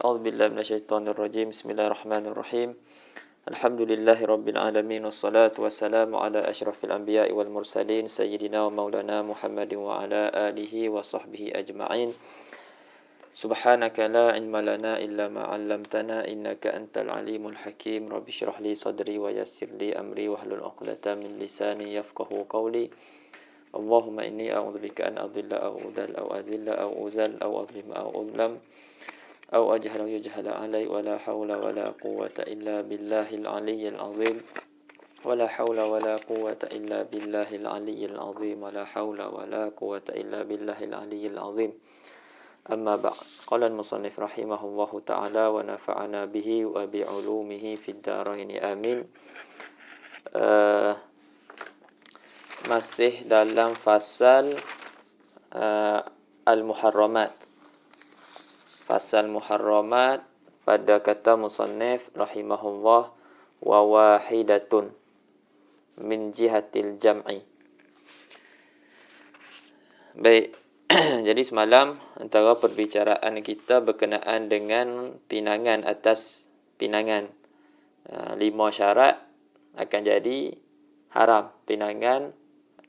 أعوذ بالله من الشيطان الرجيم. بسم الله الرحمن الرحيم. الحمد لله رب العالمين والصلاة والسلام على أشرف الأنبياء والمرسلين سيدنا ومولانا محمد وعلى آله وصحبه أجمعين. سبحانك لا علم لنا إلا ما علمتنا إنك أنت العليم الحكيم. رب اشرح لي صدري ويسر لي أمري واحلل عقدة من لساني يفقه قولي. اللهم إني أعوذ بك أن أضل أو أضل أو أزل أو أزل أو أظلم أو أظلم أو أجهل أو يجهل علي ولا حول ولا قوة إلا بالله العلي العظيم. ولا حول ولا قوة إلا بالله العلي العظيم. ولا حول ولا قوة إلا بالله العلي العظيم. أما بعد. قال المصنف رحمه الله تعالى ونفعنا به وبعلومه في الدارين آمين. Masih dalam fasal Al-Muharramat. Fasal Muharramat pada kata musannif rahimahullah wa wahidatun min jihatil jam'i. Baik. Jadi semalam antara perbicaraan kita berkenaan dengan pinangan atas pinangan. 5 syarat akan jadi haram pinangan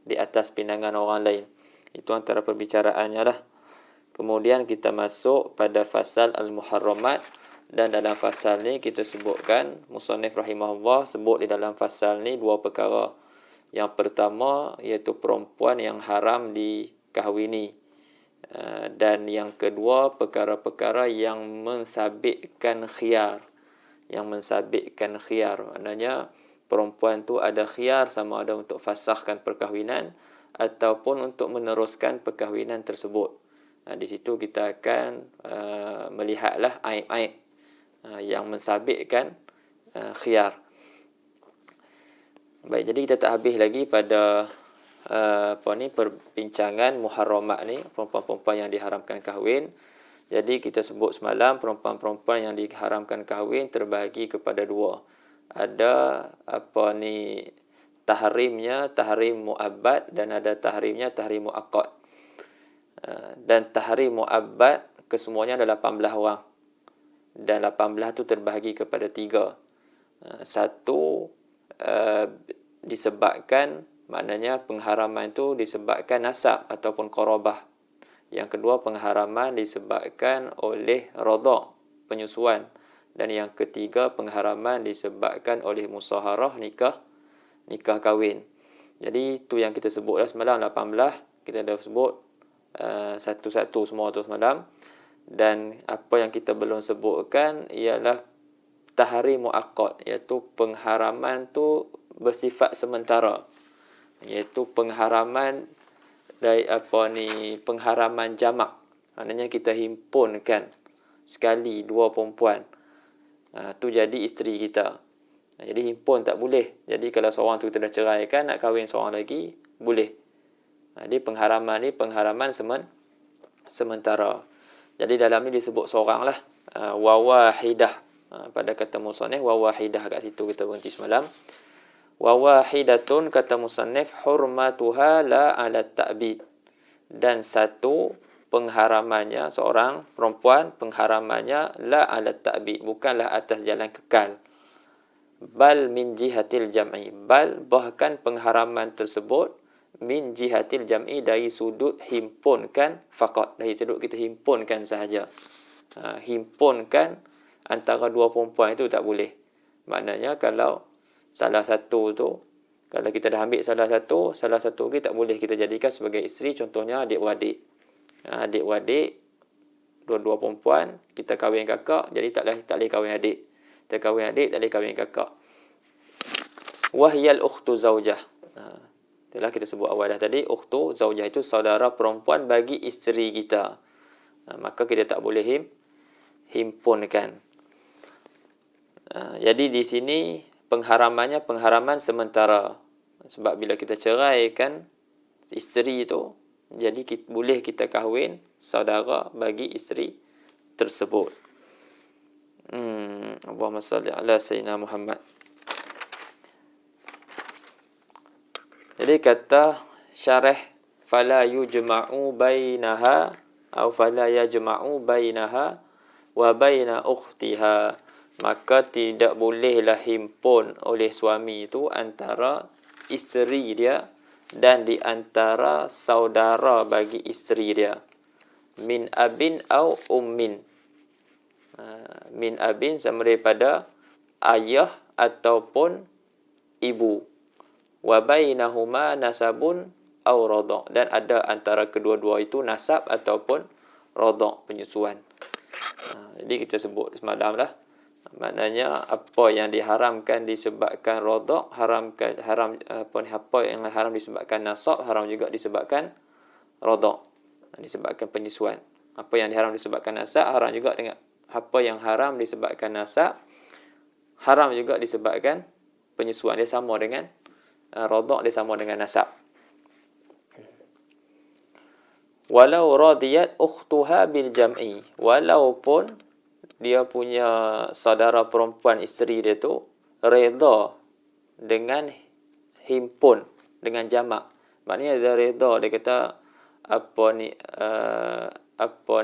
di atas pinangan orang lain. Itu antara perbicaraannya lah. Kemudian kita masuk pada fasal Al-Muharramat. Dan dalam fasal ni kita sebutkan, musannif rahimahullah sebut di dalam fasal ni 2 perkara. Yang pertama iaitu perempuan yang haram dikahwini. Dan yang kedua perkara-perkara yang mensabitkan khiyar. Yang mensabitkan khiyar. Maknanya perempuan tu ada khiyar sama ada untuk fasahkan perkahwinan ataupun untuk meneruskan perkahwinan tersebut. Di situ kita akan melihatlah aib-aib yang mensabitkan khiyar. Baik, jadi kita tak habis lagi pada perbincangan muharramat ni, perempuan-perempuan yang diharamkan kahwin. Jadi kita sebut semalam perempuan-perempuan yang diharamkan kahwin terbahagi kepada 2. Ada tahrimnya, tahrim mu'abbad, dan ada tahrimnya tahrim mu'aqqad. Dan tahrim mu'abbad kesemuanya ada 18 orang. Dan 18 tu terbahagi kepada 3. Satu disebabkan, maknanya pengharaman itu disebabkan nasab ataupun qarabah. Yang kedua pengharaman disebabkan oleh radha', penyusuan. Dan yang ketiga pengharaman disebabkan oleh musaharah, nikah kahwin. Jadi itu yang kita sebut semalam 18. Kita dah sebut satu-satu semua tu semalam. Dan apa yang kita belum sebutkan ialah tahrim muaqqad, iaitu pengharaman tu bersifat sementara. Iaitu pengharaman dari pengharaman jamak. Maknanya kita himpunkan sekali 2 perempuan. Tu jadi isteri kita. Jadi himpun tak boleh. Jadi kalau seorang tu kita dah ceraikan, nak kahwin seorang lagi, boleh. Jadi pengharaman ni pengharaman sementara. Jadi dalam ni disebut seorang lah. Wa wahidah. Pada kata musannif wa wahidah, kat situ kita berhenti semalam. Wa wahidatun kata musannif hurmatuha la ala ta'bid. Dan satu pengharamannya, seorang perempuan pengharamannya la ala ta'bid, bukanlah atas jalan kekal. Bal min jihatil jam'i. Bal bahkan pengharaman tersebut min jihatil jam'i, dari sudut himpunkan faqat. Dari sudut kita himpunkan sahaja. Himpunkan antara 2 perempuan itu tak boleh. Maknanya kalau salah satu tu, kalau kita dah ambil salah satu lagi tak boleh kita jadikan sebagai isteri. Contohnya adik-beradik. Adik-beradik, 2 perempuan, kita kahwin kakak, jadi tak boleh kahwin adik. Kita kahwin adik, tak boleh kahwin kakak. Wahyal ukhtu zaujah. Itulah kita sebut awal dah tadi, ukhtu zaujah itu saudara perempuan bagi isteri kita. Maka kita tak boleh himpunkan. Jadi di sini pengharamannya pengharaman sementara. Sebab bila kita ceraikan isteri itu, jadi boleh kita kahwin saudara bagi isteri tersebut. Allahumma salli ala sayyidina Muhammad. Jadi kata syarah fala yujma'u bainaha atau fala yajma'u bainaha wa baina ukhtiha, maka tidak bolehlah himpun oleh suami itu antara isteri dia dan di antara saudara bagi isteri dia. Min abin au ummin. Min abin sama daripada ayah ataupun ibu. Wa bainahuma nasabun au radha', dan ada antara kedua-dua itu nasab ataupun radha', penyusuan. Jadi kita sebut semalam lah, maknanya apa yang diharamkan disebabkan radha', apa yang haram disebabkan nasab, haram juga disebabkan radha', disebabkan penyusuan. Apa yang diharam disebabkan nasab, haram juga dengan apa yang haram disebabkan nasab, haram juga disebabkan penyusuan. Dia sama dengan radha', dia sama dengan nasab. Walau radiyat ukhtuha bil jam'i, walaupun dia punya saudara perempuan isteri dia tu redha dengan himpun, dengan jamak. Maknanya dia redha, dia kata apa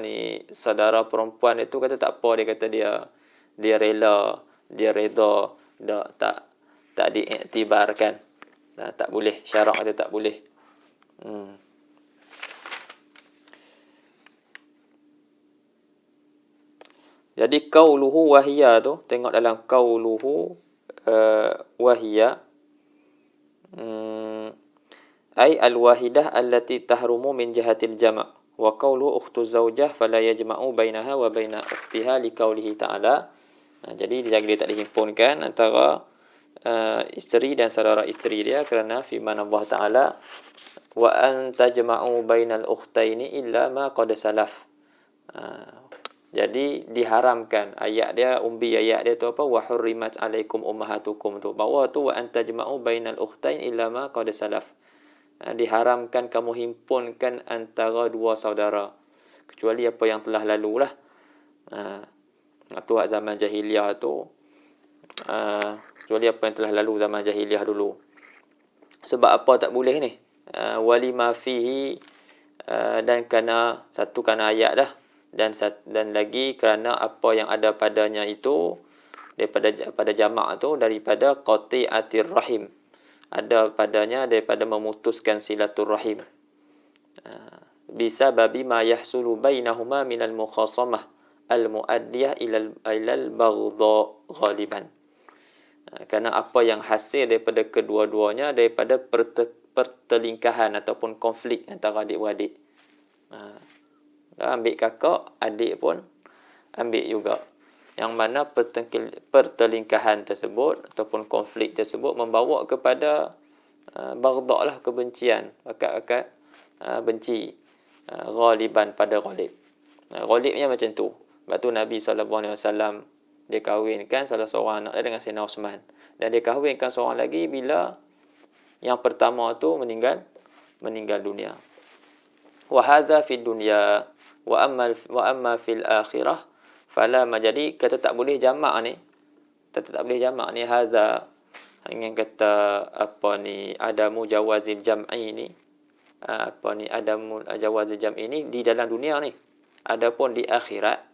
ni saudara perempuan itu kata tak apa, dia kata dia rela, dia redha, tak diiktibarkan. Tak boleh, syarak dia tak boleh. Jadi qauluhu wahiyya tu, tengok dalam qauluhu wahiyya, ay al-wahidah allati tahrumu min jihatil jama', wa qawlu ukhtu zawjah fala yajma'u bainaha wa baina ukhtiha li qawlihi ta'ala. Jadi dia tak dihimpunkan antara isteri dan saudara isteri dia kerana firman Allah Ta'ala, wa an tajma'u bainal ukhtaini illa ma qad salaf. Jadi diharamkan, ayat dia ayat dia tu apa, wa hurrimat alaikum ummahatukum tu, bawah tu wa an tajma'u bainal ukhtain illa ma qad salaf. Diharamkan kamu himpunkan antara dua saudara kecuali apa yang telah lalu lah. Tu zaman jahiliah tu, kecuali apa yang telah lalu zaman jahiliah dulu. Sebab apa tak boleh ni? Walima fihi, dan kerana satu kerana ayat dah, dan lagi kerana apa yang ada padanya itu pada jamak tu daripada qati'atir rahim, ada padanya daripada memutuskan silaturrahim. Bisa babi ma yahsulu bainahuma minal mukhasamah al-muaddiyah ilal baghdha ghaliban. Kerana apa yang hasil daripada kedua-duanya daripada pertelingkahan ataupun konflik antara adik-beradik. Ambil kakak, adik pun ambil juga. Yang mana pertelingkahan tersebut ataupun konflik tersebut membawa kepada baghdha lah, kebencian, akad-akad benci, ghaliban pada ghalib. Ghalibnya macam tu. Sebab tu Nabi SAW dia kahwinkan salah seorang anak dia dengan Sayyidina Osman, dan dia kahwinkan seorang lagi bila yang pertama tu meninggal dunia. Wa hadza fid dunya wa amma fil akhirah fala. Jadi kata tak boleh jamak ni, hadza yang kata apa ni adamu jawazil jam'i ni, adamu jawazil jam'i ni di dalam dunia ni. Adapun di akhirat,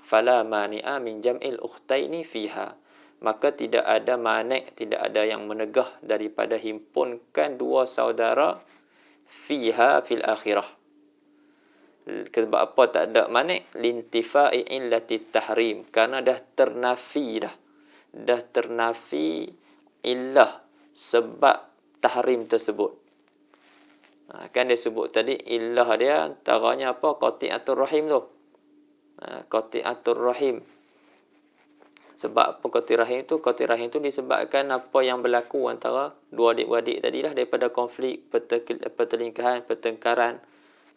fala mani'a min jam'il ukhtaini fiha, maka tidak ada mani', tidak ada yang menegah daripada himpunkan dua saudara fiha fil akhirah. Sebab apa tak ada mani'? Lintifa'i illati tahrim, kerana dah ternafi illah, sebab tahrim tersebut. Kan dia sebut tadi illah dia antaranya apa? Qati'atur rahim tu. Qati'atur rahim. Sebab apa qati'atur rahim tu disebabkan apa yang berlaku antara dua adik-beradik tadilah, daripada konflik, pertelingkahan, pertengkaran,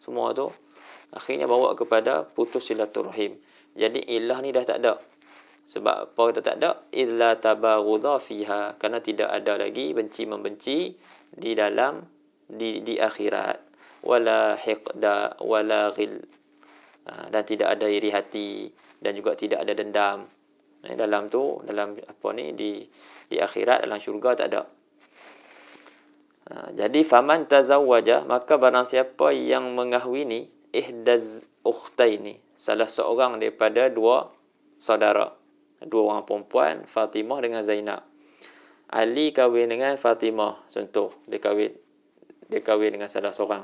semua tu akhirnya bawa kepada putus silaturahim. Jadi ilah ni dah tak ada. Sebab apa kata tak ada? Illa tabaghudha fiha, kerana tidak ada lagi benci-membenci di dalam di akhirat. Wala hiqda wala ghil, dan tidak ada iri hati dan juga tidak ada dendam. Dalam apa ni di akhirat, dalam syurga tak ada. Jadi faman tazawwaja, maka barang siapa yang mengahwini ihdaz ukhtaini, salah seorang daripada dua saudara. Dua orang perempuan, Fatimah dengan Zainab. Ali kahwin dengan Fatimah, contoh dia kahwin dengan salah seorang.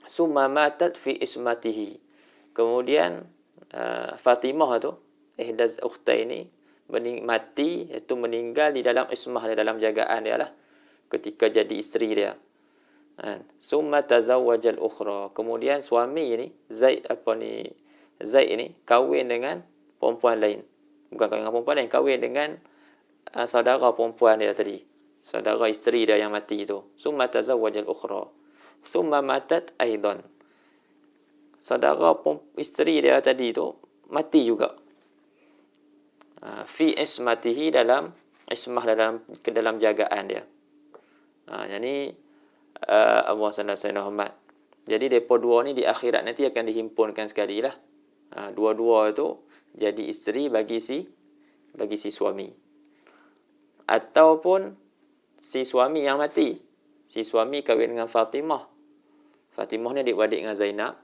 Summa matat fi ismatihi. Kemudian Fatimah tu, ihdaz ukhtaini, mati, iaitu meninggal di dalam ismah dia, dalam jagaan dia lah, ketika jadi isteri dia. Summa tazawwajal ukhra. Kemudian suami ni Zaid ni kahwin dengan perempuan lain. Bukan kahwin dengan perempuan lain, kahwin dengan saudara perempuan dia tadi, saudara isteri dia yang mati tu. Summa tazawwajal ukhra. Summa matat aidan. Saudara isteri dia tadi tu mati juga. Fi ismatihi, dalam ismah, dalam jagaan dia. Yang ni Allah Sayyidina Muhammad. Jadi mereka dua ni di akhirat nanti akan dihimpunkan sekali lah. Dua-dua tu jadi isteri bagi si suami. Ataupun si suami yang mati. Si suami kahwin dengan Fatimah. Fatimah ni adik-beradik dengan Zainab.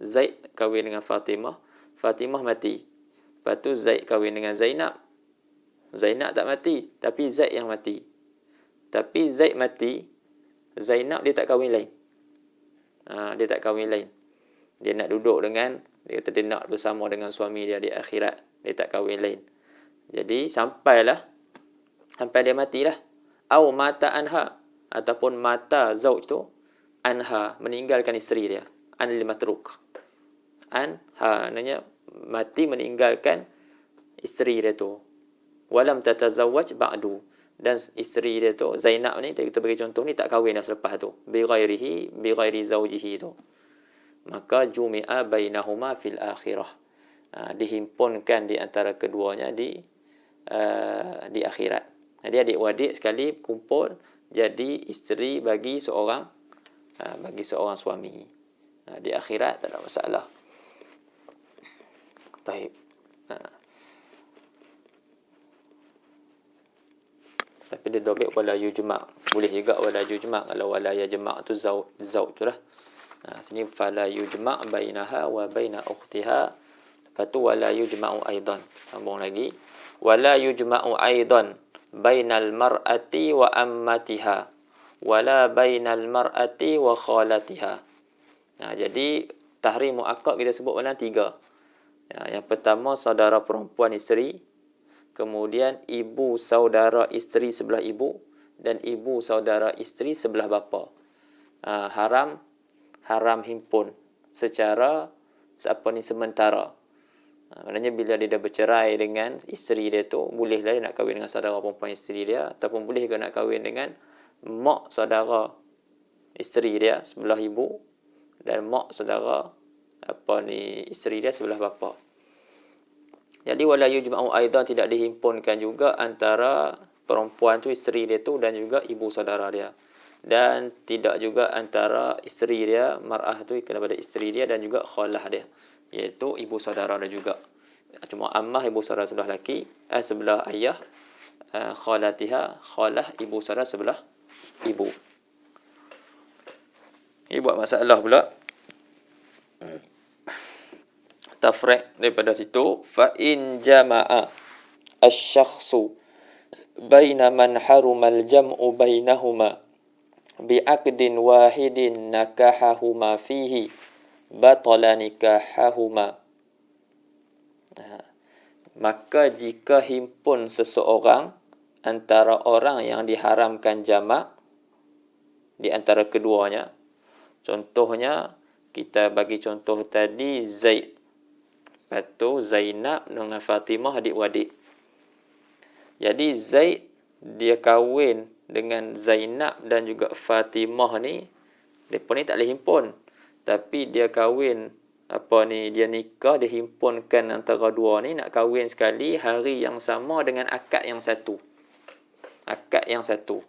Zaid kahwin dengan Fatimah. Fatimah mati. Lepas tu Zaid kahwin dengan Zainab. Zainab tak mati, tapi Zaid yang mati. Tapi Zaid mati, Zainab dia tak kahwin lain. Dia tak kahwin lain. Dia nak duduk dengan, dia kata dia nak bersama dengan suami dia di akhirat. Dia tak kahwin lain. Jadi sampai dia matilah. Au mata anha, ataupun mata zauj tu anha, meninggalkan isteri dia. Anil matruk. Anha maknanya mati meninggalkan isteri dia tu. Walam tatazawwaj ba'du. Dan isteri dia tu, Zainab ni, kita bagi contoh ni, tak kahwin dah selepas tu. Bi ghairi zawjihi tu. Maka jumi'a bainahuma fil akhirah. Dihimpunkan di antara keduanya di akhirat. Jadi adik-adik sekali kumpul jadi isteri bagi seorang suami. Di akhirat tak ada masalah. Baik. Tapi dia dobek wala yujma'. Boleh juga wala yujma'. Kalau wala yajma' tu zauj tu lah. Sini fala yujma' bainaha wa baina ukhtiha. Lepas tu wala yujma'u aidan. Sambung lagi. Wala yujma'u aidan bainal mar'ati wa ammatiha. Wala bainal mar'ati wa khalatiha. Jadi tahrim mu'akkad kita sebut dalam 3. Yang pertama, saudara perempuan isteri. Kemudian ibu saudara isteri sebelah ibu, dan ibu saudara isteri sebelah bapa. Haram himpun secara sementara. Maknanya bila dia dah bercerai dengan isteri dia tu, bolehlah dia nak kahwin dengan saudara perempuan isteri dia, ataupun boleh juga nak kahwin dengan mak saudara isteri dia sebelah ibu, dan mak saudara isteri dia sebelah bapa. Jadi wala yujma'u aidan, tidak dihimpunkan juga antara perempuan tu, isteri dia tu, dan juga ibu saudara dia. Dan tidak juga antara isteri dia, mar'ah tu, kepada isteri dia, dan juga khalah dia, iaitu ibu saudara dia juga. Cuma ammah ibu saudara sebelah laki, sebelah ayah, khalatiha, khalah ibu saudara sebelah ibu. Ini buat masalah pula. Tafriq daripada situ, fa in jama'a asy-syakhsu baina man haruma al-jam'u bainahuma bi'aqdin wahidin nakahahuma fihi batala nikahahuma. Maka jika himpun seseorang antara orang yang diharamkan jamak di antara keduanya, contohnya kita bagi contoh tadi Zaid, lepas tu Zainab dengan Fatimah adik-beradik. Jadi Zaid dia kahwin dengan Zainab dan juga Fatimah ni, mereka ni tak boleh himpun. Tapi dia kahwin, dia nikah, dia himpunkan antara dua ni, nak kahwin sekali hari yang sama dengan akad yang satu. Akad yang satu.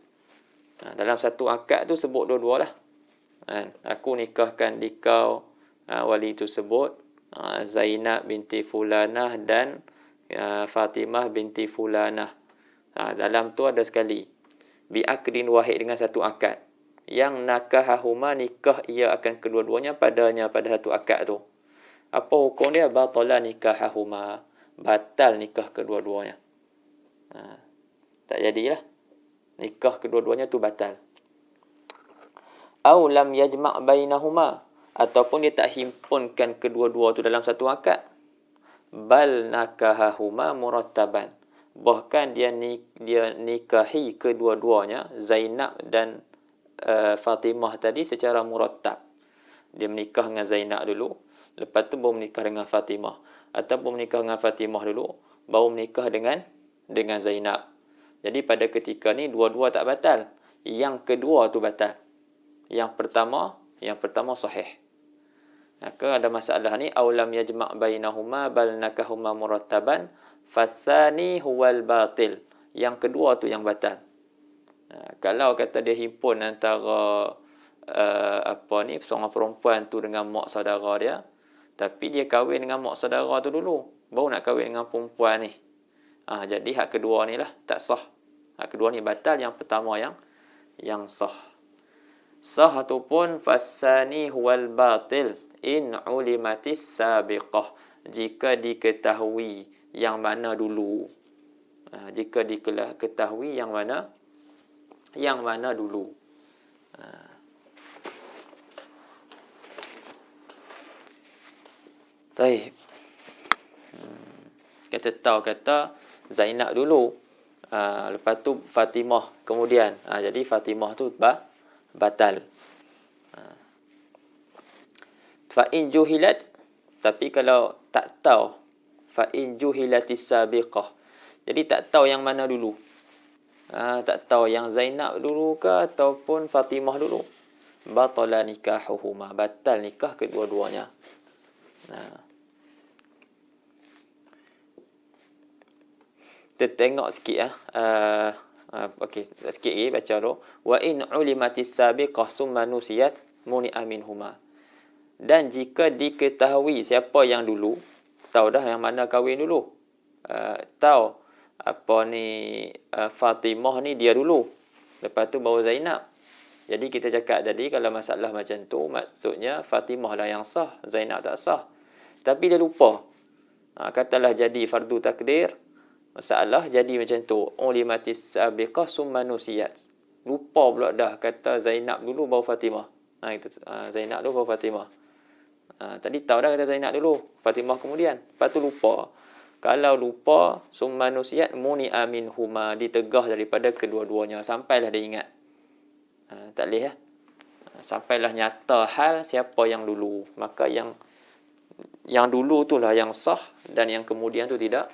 Dalam satu akad tu sebut dua-dua lah. Aku nikahkan di kau, wali tu sebut Zainab binti Fulanah dan Fatimah binti Fulanah. Dalam tu ada sekali bi'akdin wahid, dengan satu akad. Yang nakahahuma, nikah ia akan kedua-duanya pada satu akad tu. Apa hukum dia? Batala nikahahuma. Batal nikah kedua-duanya. Tak jadilah. Nikah kedua-duanya tu batal. Au lam yajma' bainahuma. Ataupun dia tak himpunkan kedua-dua tu dalam satu akad. Bal nakahahuma murattaban. Bahkan dia nikahi kedua-duanya, Zainab dan Fatimah tadi secara murattab. Dia menikah dengan Zainab dulu, lepas tu baru menikah dengan Fatimah. Ataupun menikah dengan Fatimah dulu, baru menikah dengan Zainab. Jadi pada ketika ni dua-dua tak batal. Yang kedua tu batal. Yang pertama sahih. Maka ada masalah ni, aulam yajma' bainahuma bal nakahuma murattaban fathani huwal batil. Yang kedua tu yang batal. Kalau kata dia himpun antara seorang perempuan tu dengan mak saudara dia, tapi dia kahwin dengan mak saudara tu dulu, baru nak kahwin dengan perempuan ni. Jadi hak kedua ni lah tak sah. Hak kedua ni batal, yang pertama yang sah. Sah tu pun fasani huwal batil in ulimatis sabiqah. Jika diketahui yang mana dulu. Jika diketahui yang mana dulu. Baik. Kata Zainab dulu. Lepas tu Fatimah kemudian. Jadi Fatimah tu batal. Fa in juhilat, tapi kalau tak tahu, fa in juhilatis sabiqah. Jadi tak tahu yang mana dulu. Tak tahu yang Zainab dulu ke ataupun Fatimah dulu. Batala nikahuhuma. Batal nikah kedua-duanya. Kita tengok sikit okey, sikit lagi baca dulu. Wa in ulimatis sabiqah summa nusiyat muni'a minhuma. Dan jika diketahui siapa yang dulu, tahu dah yang mana kahwin dulu. Tahu Fatimah ni dia dulu. Lepas tu baru Zainab. Jadi kita cakap tadi kalau masalah macam tu, maksudnya Fatimah lah yang sah, Zainab tak sah. Tapi dia lupa. Katalah jadi fardu takdir, masalah jadi macam tu. Ulimatis sabiqah summa nusiyat. Lupa pula dah kata Zainab dulu baru Fatimah. Zainab dulu baru Fatimah. Tadi tahu dah kata Zainab dulu, Fatimah kemudian. Lepas tu lupa. Kalau lupa, summa nusiyat muni'a minhuma, ditegah daripada kedua-duanya. Sampailah dia ingat. Tak boleh ya. Sampailah nyata hal siapa yang dulu. Maka yang dulu itulah yang sah, dan yang kemudian tu tidak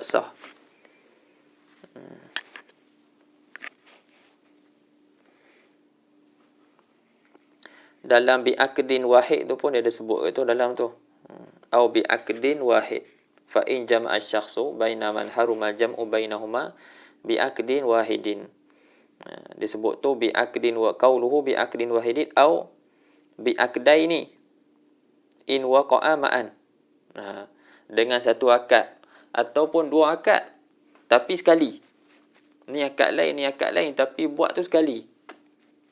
sah. Dalam bi'aqdin wahid tu pun dia ada sebut itu dalam tu. Au bi'aqdin wahid. Fa in jama'a syakhsu baina man haruma jam'u bainahuma bi'aqdin wahidin. Dia sebut tu bi'aqdin wa qauluhu bi'aqdin wahidin au bi'aqdaini in waqa'a ma'an. Dengan satu akad ataupun dua akad tapi sekali. Ni akad lain tapi buat tu sekali.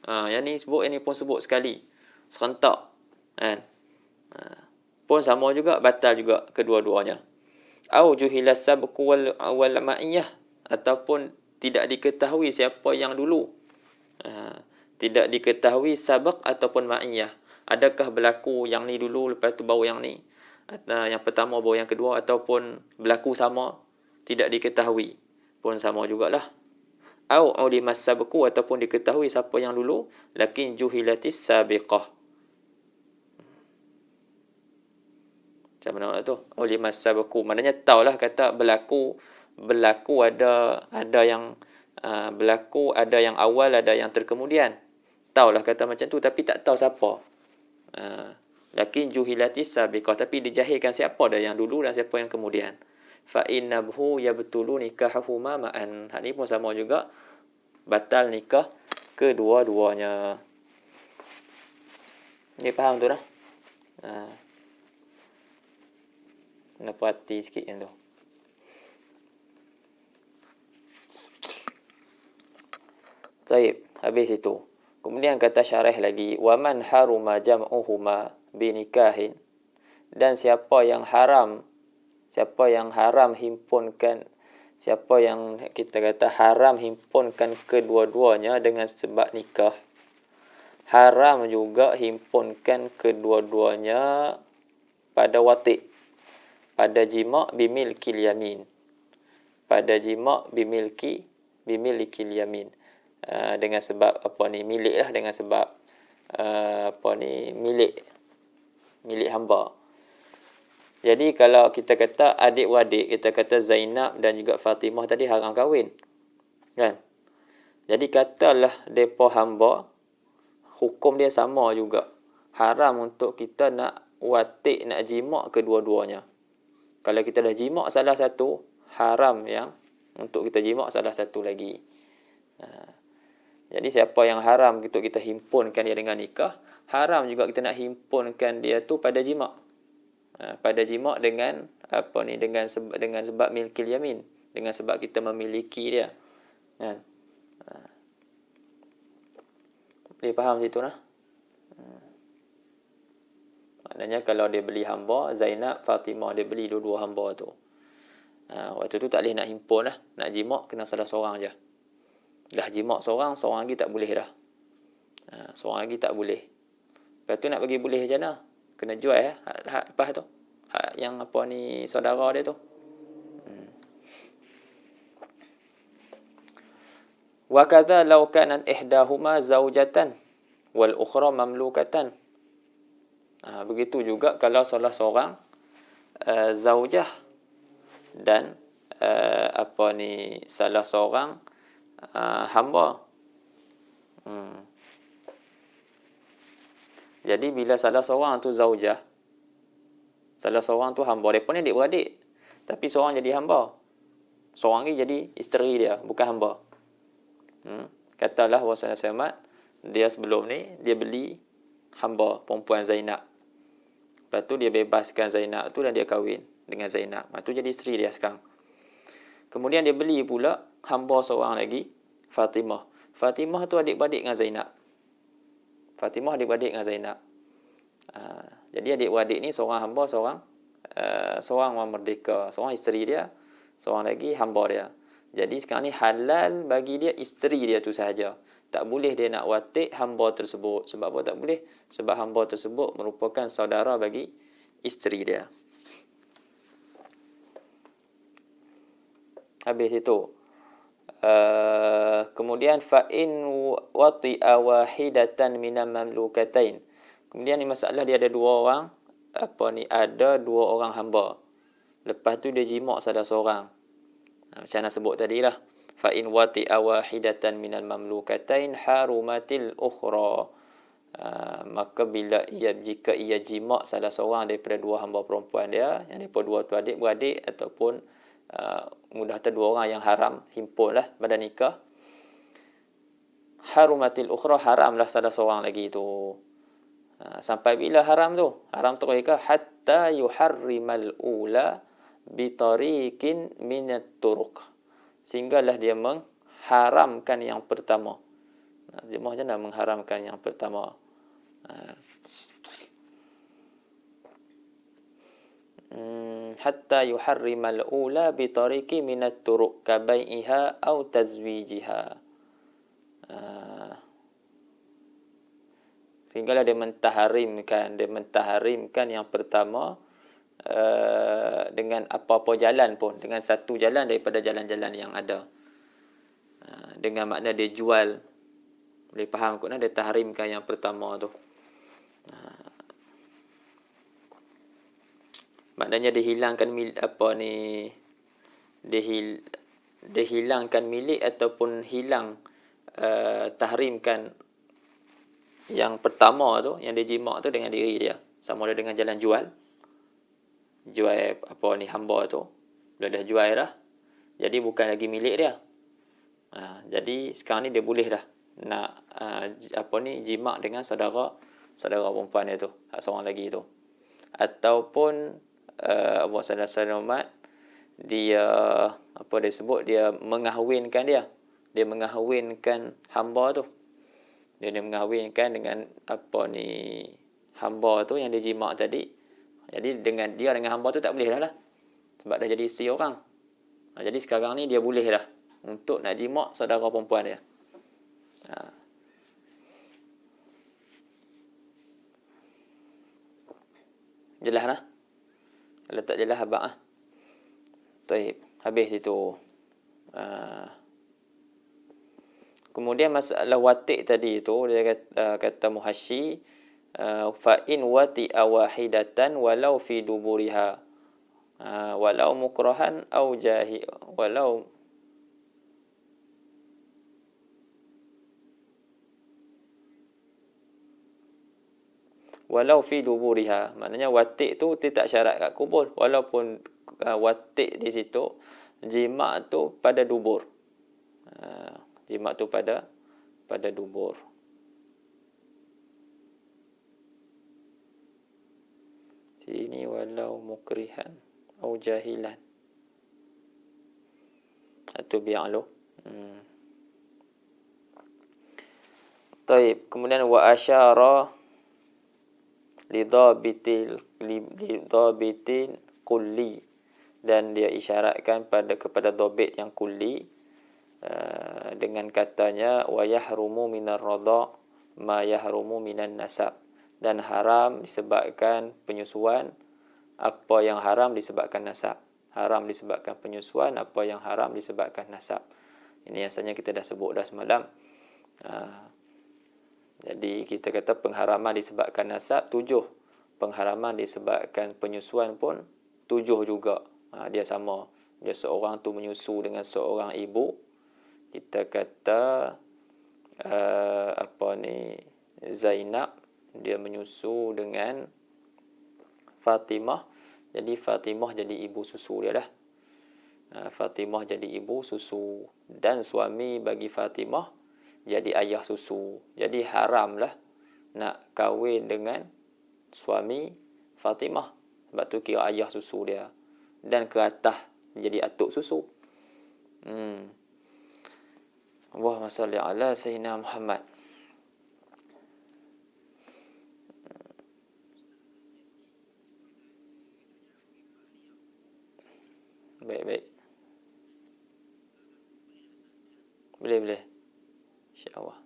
Yang ni sebut, yang ni pun sebut sekali. Serentak. Kan? Pun sama juga, batal juga kedua-duanya. Au juhilas sabqu wal ma'iyah, ataupun tidak diketahui siapa yang dulu. Tidak diketahui sabaq ataupun ma'iyah. Adakah berlaku yang ni dulu lepas tu baru yang ni? Yang pertama baru yang kedua, ataupun berlaku sama, tidak diketahui. Pun sama jugalah. Au ulimas sabqu, ataupun diketahui siapa yang dulu, lakin juhilatis sabiqah. Macam mana tu? Ulimas sabqu, maknanya tahulah kata berlaku ada yang berlaku, ada yang awal, ada yang terkemudian. Tahulah kata macam tu, tapi tak tahu siapa. Lakin juhilatis sabiqah, tapi dijahilkan siapa dah yang dulu dan siapa yang kemudian. Fa innabhu yabtulu nikahahuma ma'an. Hal ni pun sama juga, batal nikah kedua-duanya. Ni faham tu dah? Kena perhati sikit yang tu. Baik, habis itu. Kemudian kata syarah lagi, wa man haruma jam'uhuma binikahin. dan siapa yang haram himpunkan, siapa yang kita kata haram himpunkan kedua-duanya dengan sebab nikah, haram juga himpunkan kedua-duanya pada wati', pada jima' bimilkil yamin, pada jima' bimilkil yamin, dengan sebab milik lah, dengan sebab milik hamba. Jadi kalau kita kata adik-beradik, kita kata Zainab dan juga Fatimah tadi haram kahwin, kan? Jadi katalah depa hamba, hukum dia sama juga. Haram untuk kita nak watik, nak jima' kedua-duanya. Kalau kita dah jima' salah satu, haram yang untuk kita jima' salah satu lagi. Jadi siapa yang haram untuk kita himpunkan dia dengan nikah, haram juga kita nak himpunkan dia tu pada jima'. Pada jima' dengan dengan sebab milkil yamin, dengan sebab kita memiliki dia, kan? Boleh faham situ nah? Maknanya kalau dia beli hamba, Zainab, Fatimah, dia beli dua-dua hamba tu, waktu tu tak boleh nak himpun lah. Nak jima' kena salah seorang je. Dah jima' seorang lagi tak boleh dah. Seorang lagi tak boleh. Lepas tu nak bagi boleh macam mana? Kena jual hak lepas tu. Hak yang saudara dia tu. Wa kadza law kanat ihdahuma zaujatan wal ukhra mamlukatan. Begitu juga kalau salah seorang zaujah dan salah seorang hamba. Jadi bila salah seorang tu zaujah, salah seorang tu hamba, mereka ni adik-beradik, tapi seorang jadi hamba, seorang ni jadi isteri dia, bukan hamba. Katalah Rasulullah SAW, dia sebelum ni dia beli hamba perempuan Zainab, lepas tu dia bebaskan Zainab tu dan dia kahwin dengan Zainab, lepas tu jadi isteri dia sekarang. Kemudian dia beli pula hamba seorang lagi, Fatimah. Fatimah tu adik-beradik dengan Zainab. Jadi adik-beradik ni seorang hamba, seorang orang merdeka, seorang isteri dia, seorang lagi hamba dia. Jadi sekarang ni halal bagi dia isteri dia tu sahaja. Tak boleh dia nak watik hamba tersebut. Sebab apa tak boleh? Sebab hamba tersebut merupakan saudara bagi isteri dia. Habis itu. Kemudian fa'in wati'a wahidatan minal mamlukatain. Kemudian ni masalah dia ada dua orang, ada dua orang hamba. Lepas tu dia jima' salah seorang. Macam mana sebut tadi lah. Fa'in wati'a wahidatan minal mamlukatain harumatil ukhra. Maka jika ia jima' salah seorang daripada dua hamba perempuan dia, yang daripada dua tu adik-beradik ataupun mudah dua orang yang haram himpun lah pada nikah, harumatil ukhra, haramlah salah seorang lagi tu. Sampai bila haram tu? Haram tu mereka hatta yuharrimal ula bitariqin minat turuq, sehinggalah dia mengharamkan yang pertama. Dia macam mana mengharamkan yang pertama? Hatta yuharrimal ula bitariqi minat turuq ka bai'iha au tazwijiha. Sehinggalah dia mentaharimkan yang pertama dengan apa-apa jalan pun, dengan satu jalan daripada jalan-jalan yang ada. Dengan makna dia jual. Boleh faham kot dia tahrimkan yang pertama tu. Maknanya dia hilangkan dia hilangkan milik ataupun hilang tahrimkan yang pertama tu, yang dia jima' tu dengan diri dia. Sama ada dengan jalan jual hamba tu. Bila dah jual dah, jadi bukan lagi milik dia. Jadi sekarang ni dia boleh dah nak jima' dengan saudara perempuan dia tu, seorang lagi tu. Ataupun Allah sallallahu dia dia mengahwinkan dia mengahwinkan hamba tu. Dia mengahwinkan dengan hamba tu yang dia jima' tadi, Jadi dengan hamba tu tak boleh dah lah. Sebab dah jadi isteri orang. Jadi sekarang ni dia boleh dah untuk nak jimak saudara perempuan dia. Jelas lah. Kalau tak jelas habaq ah. Baik, habis itu. Kemudian masalah watik tadi itu dia kata Muhasyi fa in wati'a wahidatan walau fi duburiha walau mukrahan au jahi walau fi duburiha, maknanya watik tu tidak syarat kat kubur, walaupun watik di situ jima' tu pada dubur. Jima' tu pada dubur. Sini walau mukrihan au jahilan. Itu bi'alu. Taib. Kemudian wa asyara lidhabitil kulli, dan dia isyaratkan kepada dhabit yang kulli dengan katanya wa yahrumu minar radha ma yahrumu minan nasab, dan haram disebabkan penyusuan apa yang haram disebabkan nasab. Haram disebabkan penyusuan apa yang haram disebabkan nasab. Ini asalnya kita dah sebut dah semalam. Jadi kita kata pengharaman disebabkan nasab 7. Pengharaman disebabkan penyusuan pun 7 juga. Dia sama. Dia seorang tu menyusu dengan seorang ibu. Kita kata Zainab, dia menyusu dengan Fatimah. Jadi Fatimah jadi ibu susu dia dah. Fatimah jadi ibu susu, dan suami bagi Fatimah jadi ayah susu. Jadi haramlah nak kahwin dengan suami Fatimah, sebab tu kira ayah susu dia, dan ke atas jadi atuk susu. Allahumma salli ala sayyidina Muhammad. Baik. Boleh. InsyaAllah.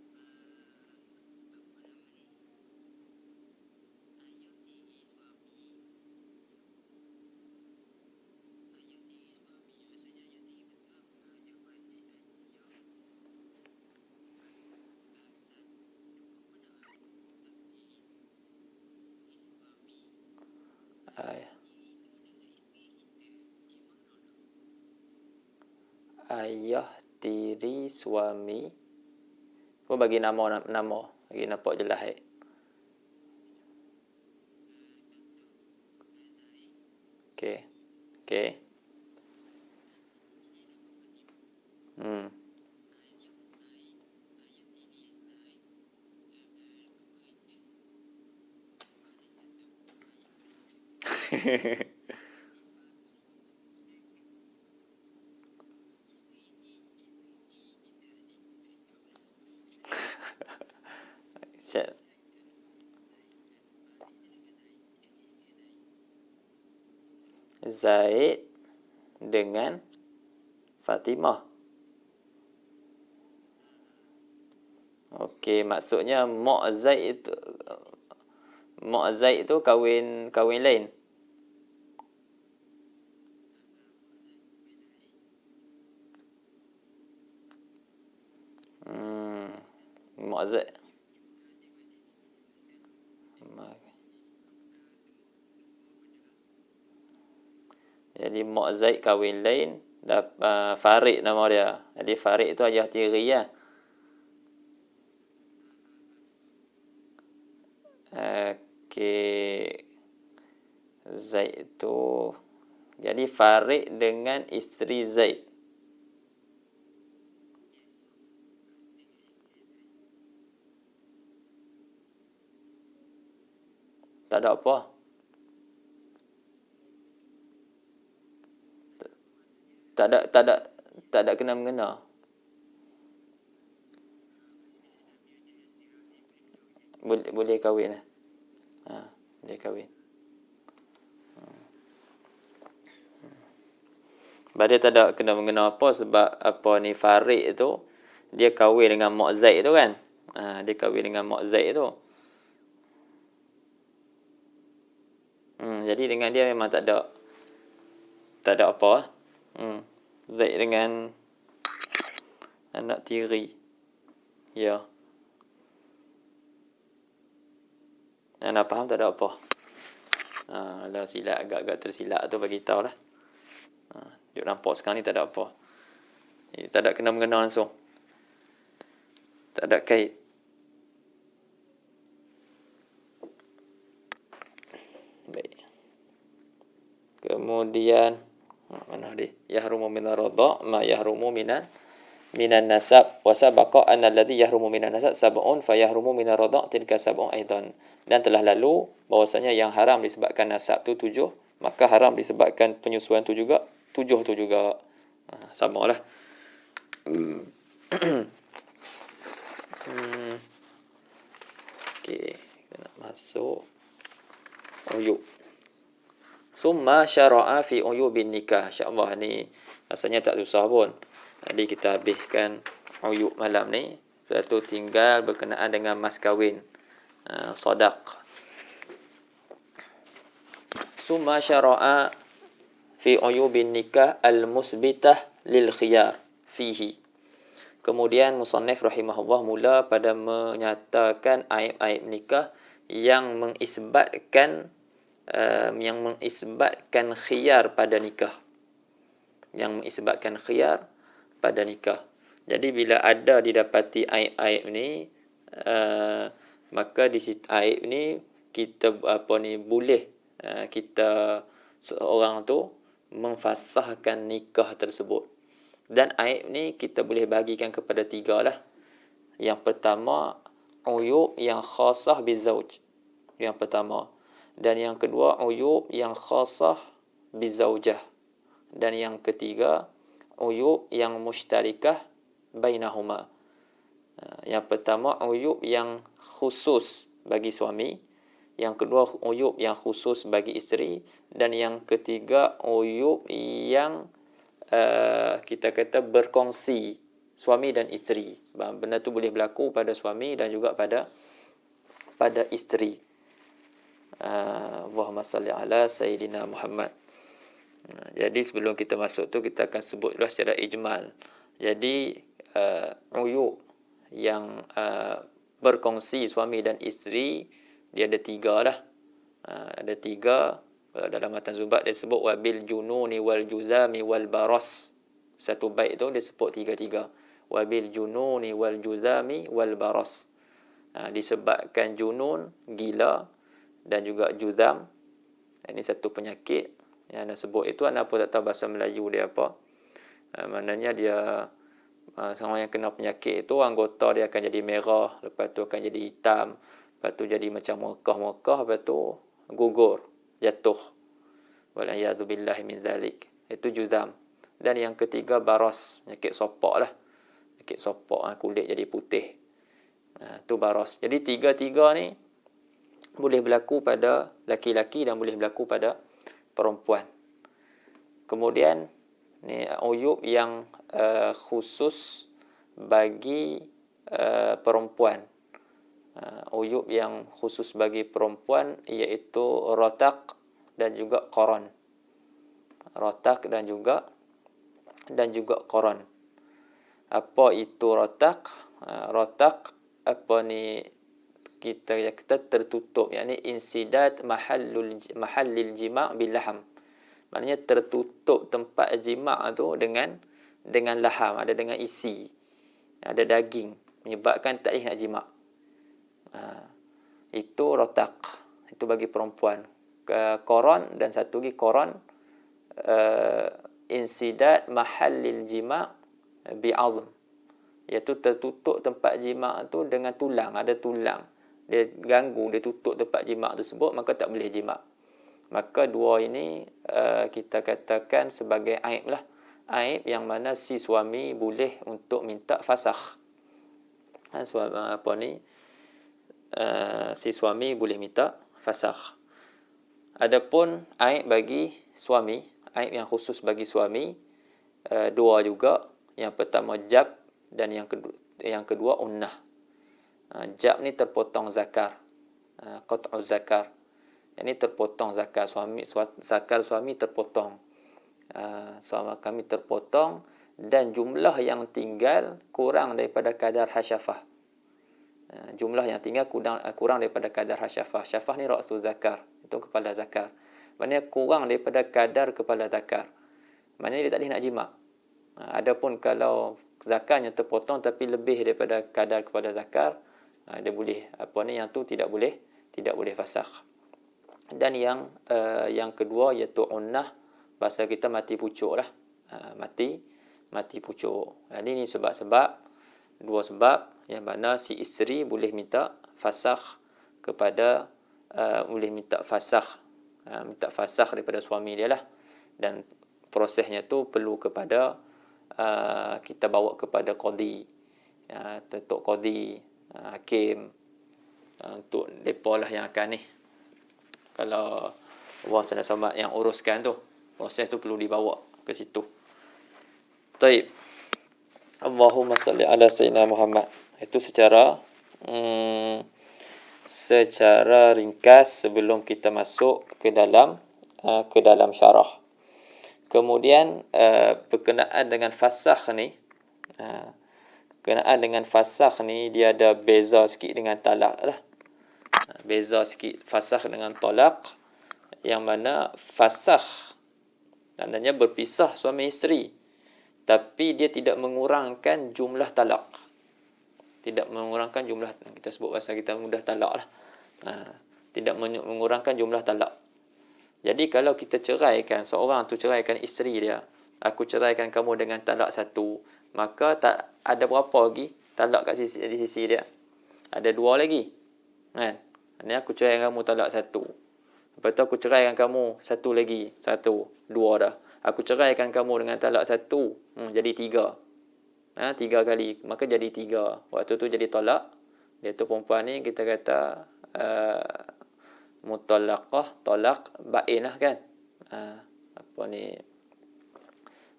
Ayah tiri suami. Kau bagi nama bagi nampak jelas Okey. Zaid dengan Fatimah. Okey, maksudnya Mak Zaid itu kahwin lain. Mak Zaid. Jadi Mak Zaid kahwin lain, Farid nama dia. Jadi Farid itu ayah tiri ya. Okey. Zaid itu, jadi Farid dengan isteri Zaid. Tak ada apa. Tak ada kena mengena. Boleh kahwin lah. Boleh kahwin. Sebab dia tak ada kena-mengena apa, sebab apa ni Farid tu dia kahwin dengan Mak Zaid tu kan. Dia kahwin dengan Mak Zaid tu. Jadi dengan dia memang tak ada apa. Zaid dengan anak tiri. Ya. Nak faham tak ada apa. Kalau silap agak-agak tersilap tu bagi tahu lah. Dia nampak sekarang ni tak ada apa. Tak ada kena-mengena langsung. Tak ada kait. Baik. Kemudian mana dia? Yahrumu minar radha' ma yahrumu minan nasab wa sabaqa anna alladhi yahrumu minan nasab sab'un fa yahrumu minar radha' tilka sab'un aidan. Dan telah lalu bahwasanya yang haram disebabkan nasab tu 7, maka haram disebabkan penyusuan tu juga 7 tu juga. Samalah. Okey, kita nak masuk uyub. Summa syara'a fi uyubin nikah. InsyaAllah ni rasanya tak susah pun. Jadi kita habiskan uyub malam ni. Lepas tu tinggal berkenaan dengan mas kahwin. Sadaq. Summa syara'a fi uyubin nikah al-musbitah lil khiyar fihi. Kemudian musannif rahimahullah mula pada menyatakan aib-aib nikah yang mengisbatkan khiyar pada nikah. Yang mengisbatkan khiyar pada nikah. Jadi bila ada didapati aib-aib ni, maka di situ aib ni kita boleh kita seorang tu memfasahkan nikah tersebut. Dan aib ni kita boleh bagikan kepada 3 lah. Yang pertama, uyub yang khasah bizauj. Yang pertama. Dan yang kedua, uyub yang khasah bizaujah. Dan yang ketiga, uyub yang mushtarikah bainahuma. Yang pertama, uyub yang khusus bagi suami. Yang kedua, uyub yang khusus bagi isteri. Dan yang ketiga, uyub yang kita kata berkongsi suami dan isteri. Benda tu boleh berlaku pada suami dan juga pada isteri. Allahumma salli ala Sayyidina Muhammad. Jadi sebelum kita masuk tu kita akan sebut dulu secara ijmal. Jadi uyub yang berkongsi suami dan isteri dia ada 3 lah. Ada 3. Dalam matan Zubat dia sebut wabil jununi wal juzami wal baras. Satu bait tu dia sebut 3-3. Wabil jununi wal juzami wal baras. Disebabkan junun, gila, dan juga juzam. Ini satu penyakit yang anda sebut itu. Anda pun tak tahu bahasa Melayu dia apa. Maknanya dia seorang yang kena penyakit itu, anggota dia akan jadi merah, lepas tu akan jadi hitam, lepas tu jadi macam mekah-mekah, lepas tu gugur, jatuh. Wal'iyadu billahi min zalik. Itu juzam. Dan yang ketiga baras, penyakit sopak lah. Penyakit sopak, kulit jadi putih. Itu baras. Jadi 3-3 ni boleh berlaku pada laki-laki dan boleh berlaku pada perempuan. Kemudian ni uyub yang khusus bagi perempuan. Uyub yang khusus bagi perempuan iaitu rotak dan juga qaran. Rotak dan juga qaran. Apa itu rotak? Rotak apa ni kita tertutup, yakni insidat mahallil jima' bil laham. Maknanya tertutup tempat jima' tu dengan laham, ada dengan isi, ada daging, menyebabkan tak boleh nak jima'. Itu rotak. Itu bagi perempuan. Qaran dan satu lagi qaran insidat mahallil jima' bi'azm, iaitu tertutup tempat jima' tu dengan tulang, ada tulang. Dia ganggu, dia tutup tempat jima' tersebut, maka tak boleh jima'. Maka 2 ini kita katakan sebagai aib lah. Aib yang mana si suami boleh untuk minta fasakh. Si suami boleh minta fasakh. Adapun aib bagi suami, aib yang khusus bagi suami, dua juga. Yang pertama jab dan yang kedua unnah. Jab ni terpotong zakar. Qat'u zakar. Ini terpotong zakar suami, zakar suami terpotong. Suami kami terpotong dan jumlah yang tinggal kurang daripada kadar hasyafah. Jumlah yang tinggal kurang daripada kadar hasyafah. Syafah ni ra'su zakar, itu kepala zakar. Maknanya kurang daripada kadar kepala zakar. Maknanya dia tak boleh nak jima'. Adapun kalau zakarnya terpotong tapi lebih daripada kadar kepala zakar, dia boleh, yang tu tidak boleh fasakh. Dan yang kedua iaitu unnah, bahasa kita mati pucuk lah. Mati pucuk. Jadi ni sebab-sebab, dua sebab yang mana si isteri boleh minta fasakh kepada boleh minta fasakh daripada suami dia lah. Dan prosesnya tu perlu kepada kita bawa kepada qadi, Datuk Qadi, hakim, untuk depa lah yang akan ni. Kalau Allah sama yang uruskan tu, proses tu perlu dibawa ke situ. Taib. Allahumma salli ala sayyidina Muhammad. Itu secara ringkas sebelum kita masuk ke dalam syarah. Kemudian berkenaan dengan fasakh ni, dia ada beza sikit dengan talak lah. Beza sikit fasakh dengan talak, yang mana fasakh maknanya berpisah suami isteri, tapi dia tidak mengurangkan jumlah talak. Tidak mengurangkan jumlah, kita sebut bahasa kita mudah talak lah. Tidak mengurangkan jumlah talak. Jadi kalau kita ceraikan, seorang tu ceraikan isteri dia, aku ceraikan kamu dengan talak satu, maka tak ada berapa lagi talak di sisi dia. Ada dua lagi. Kan? Ini aku ceraikan kamu talak satu. Lepas tu aku ceraikan kamu satu lagi. Dua dah. Aku ceraikan kamu dengan talak satu. Jadi tiga. 3 kali. Maka jadi 3. Waktu tu jadi talak. Dia tu perempuan ni kita kata mutallaqah, talak bain lah kan.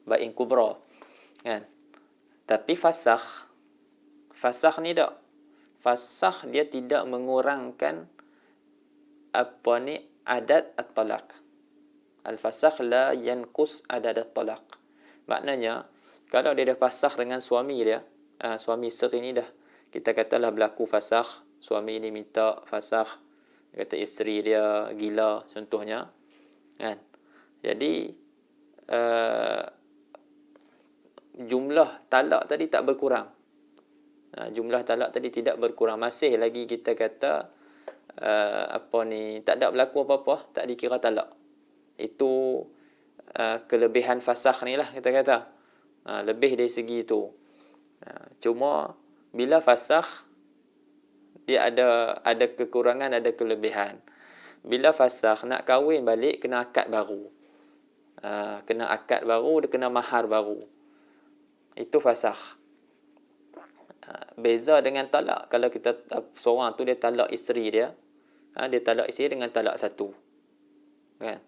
Bain kubra. Kan? Tapi fasakh ni tak. Fasakh dia tidak mengurangkan adat at-talaq. Al-fasakh la yanqus adat at-talaq. Maknanya, kalau dia dah fasakh dengan suami dia, suami isteri ni dah, kita katalah berlaku fasakh, suami ni minta fasakh, dia kata isteri dia gila contohnya, kan? Jadi jumlah talak tadi tak berkurang. Jumlah talak tadi tidak berkurang. Masih lagi kita kata tak ada berlaku apa-apa, tak dikira talak. Itu kelebihan fasakh ni lah kita kata. Lebih dari segi itu. Cuma bila fasakh dia ada kekurangan, ada kelebihan. Bila fasakh nak kahwin balik kena akad baru. Kena akad baru, dia kena mahar baru. Itu fasakh. Beza dengan talak. Kalau kita seorang tu dia talak isteri dia, dia talak isteri dengan talak satu, kan?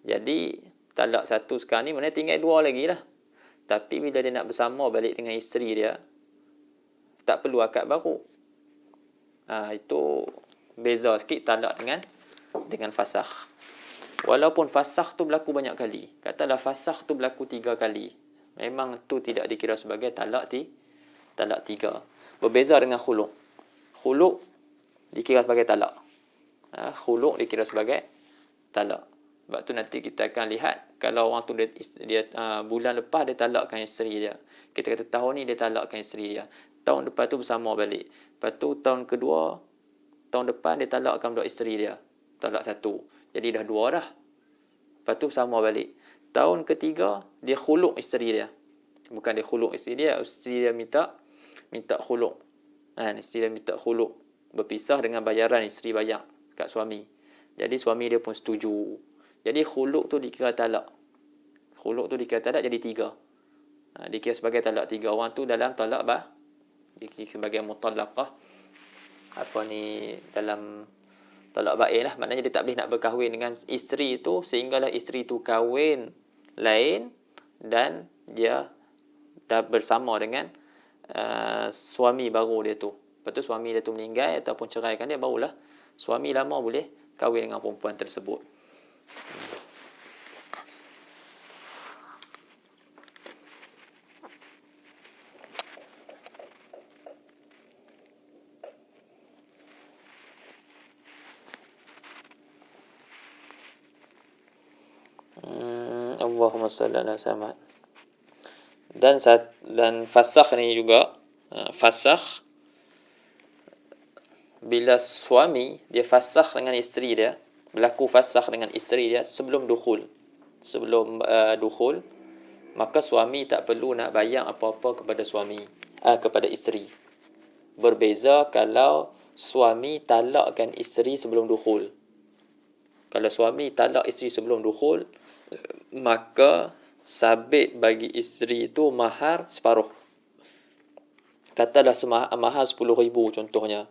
Jadi talak satu sekarang ni mana tinggal 2 lagi lah. Tapi bila dia nak bersama balik dengan isteri dia, tak perlu akad baru. Itu beza sikit talak dengan fasakh. Walaupun fasakh tu berlaku banyak kali, katalah fasakh tu berlaku 3 kali, memang tu tidak dikira sebagai talak 3. Berbeza dengan khuluk. Khuluk dikira sebagai talak. Khuluk dikira sebagai talak. Sebab tu nanti kita akan lihat, kalau orang tu dia bulan lepas dia talakkan isteri dia. Kita kata tahun ni dia talakkan isteri dia. Tahun depan tu bersama balik. Lepas tu tahun kedua, tahun depan dia talakkan pula isteri dia. Talak satu. Jadi dah 2 dah. Lepas tu bersama balik. Tahun ketiga dia khuluk isteri dia. Bukan dia khuluk isteri dia minta khuluk. Isteri dia minta khuluk. Berpisah dengan bayaran isteri bayar kat suami. Jadi suami dia pun setuju. Jadi khuluk tu dikira talak. Khuluk tu dikira talak jadi 3. Dikira sebagai talak 3. Orang tu dalam talak dikira sebagai mutallaqah. Dalam talak bain lah. Maknanya dia tak boleh nak berkahwin dengan isteri tu sehinggalah isteri tu kahwin lain dan dia dah bersama dengan suami baru dia tu. Lepas tu suami dia tu meninggal ataupun ceraikan dia, barulah suami lama boleh kahwin dengan perempuan tersebut. Allahumma salli ala Muhammad. Dan fasakh ni juga, fasakh bila suami dia fasakh dengan isteri dia, berlaku fasakh dengan isteri dia sebelum dukhul, dukhul, maka suami tak perlu nak bayar apa-apa kepada kepada isteri. Berbeza kalau suami talakkan isteri sebelum dukhul. Kalau suami talak isteri sebelum dukhul, maka sabit bagi isteri itu mahar separuh. Katalah mahar 10,000 contohnya.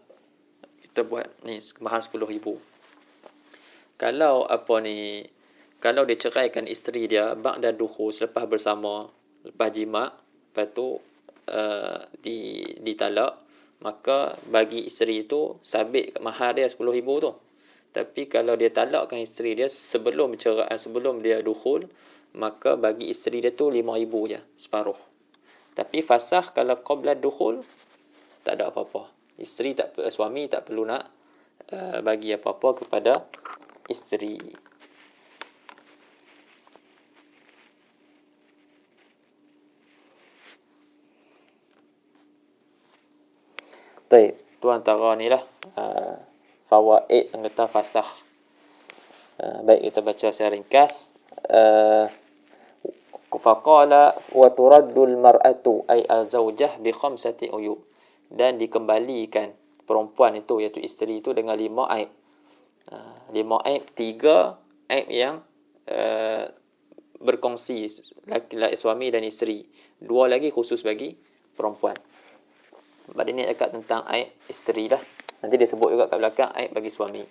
Kita buat ni mahar 10,000. Kalau kalau dia ceraikan isteri dia ba'da dukhul, selepas bersama, lepas jima', lepas tu ditalak, maka bagi isteri itu sabit mahar dia 10,000 tu. Tapi kalau dia talakkan isteri dia sebelum dia dukhul, maka bagi isteri dia tu 5,000 je, separuh. Tapi fasakh kalau qabla dukhul tak ada apa-apa. Suami tak perlu nak bagi apa-apa kepada isteri. Baik, tu antara ni lah fawaid yang kata fasakh. Baik, kita baca secara ringkas. Faqala wa turaddul mar'atu ay al-zawjah bi khamsati uyub, dan dikembalikan perempuan itu, iaitu isteri itu, dengan 5 aib. 5 aib, 3 aib yang berkongsi laki suami dan isteri, 2 lagi khusus bagi perempuan. Sebab ini dekat tentang aib isteri dah. Nanti dia sebut juga kat belakang aib bagi suami.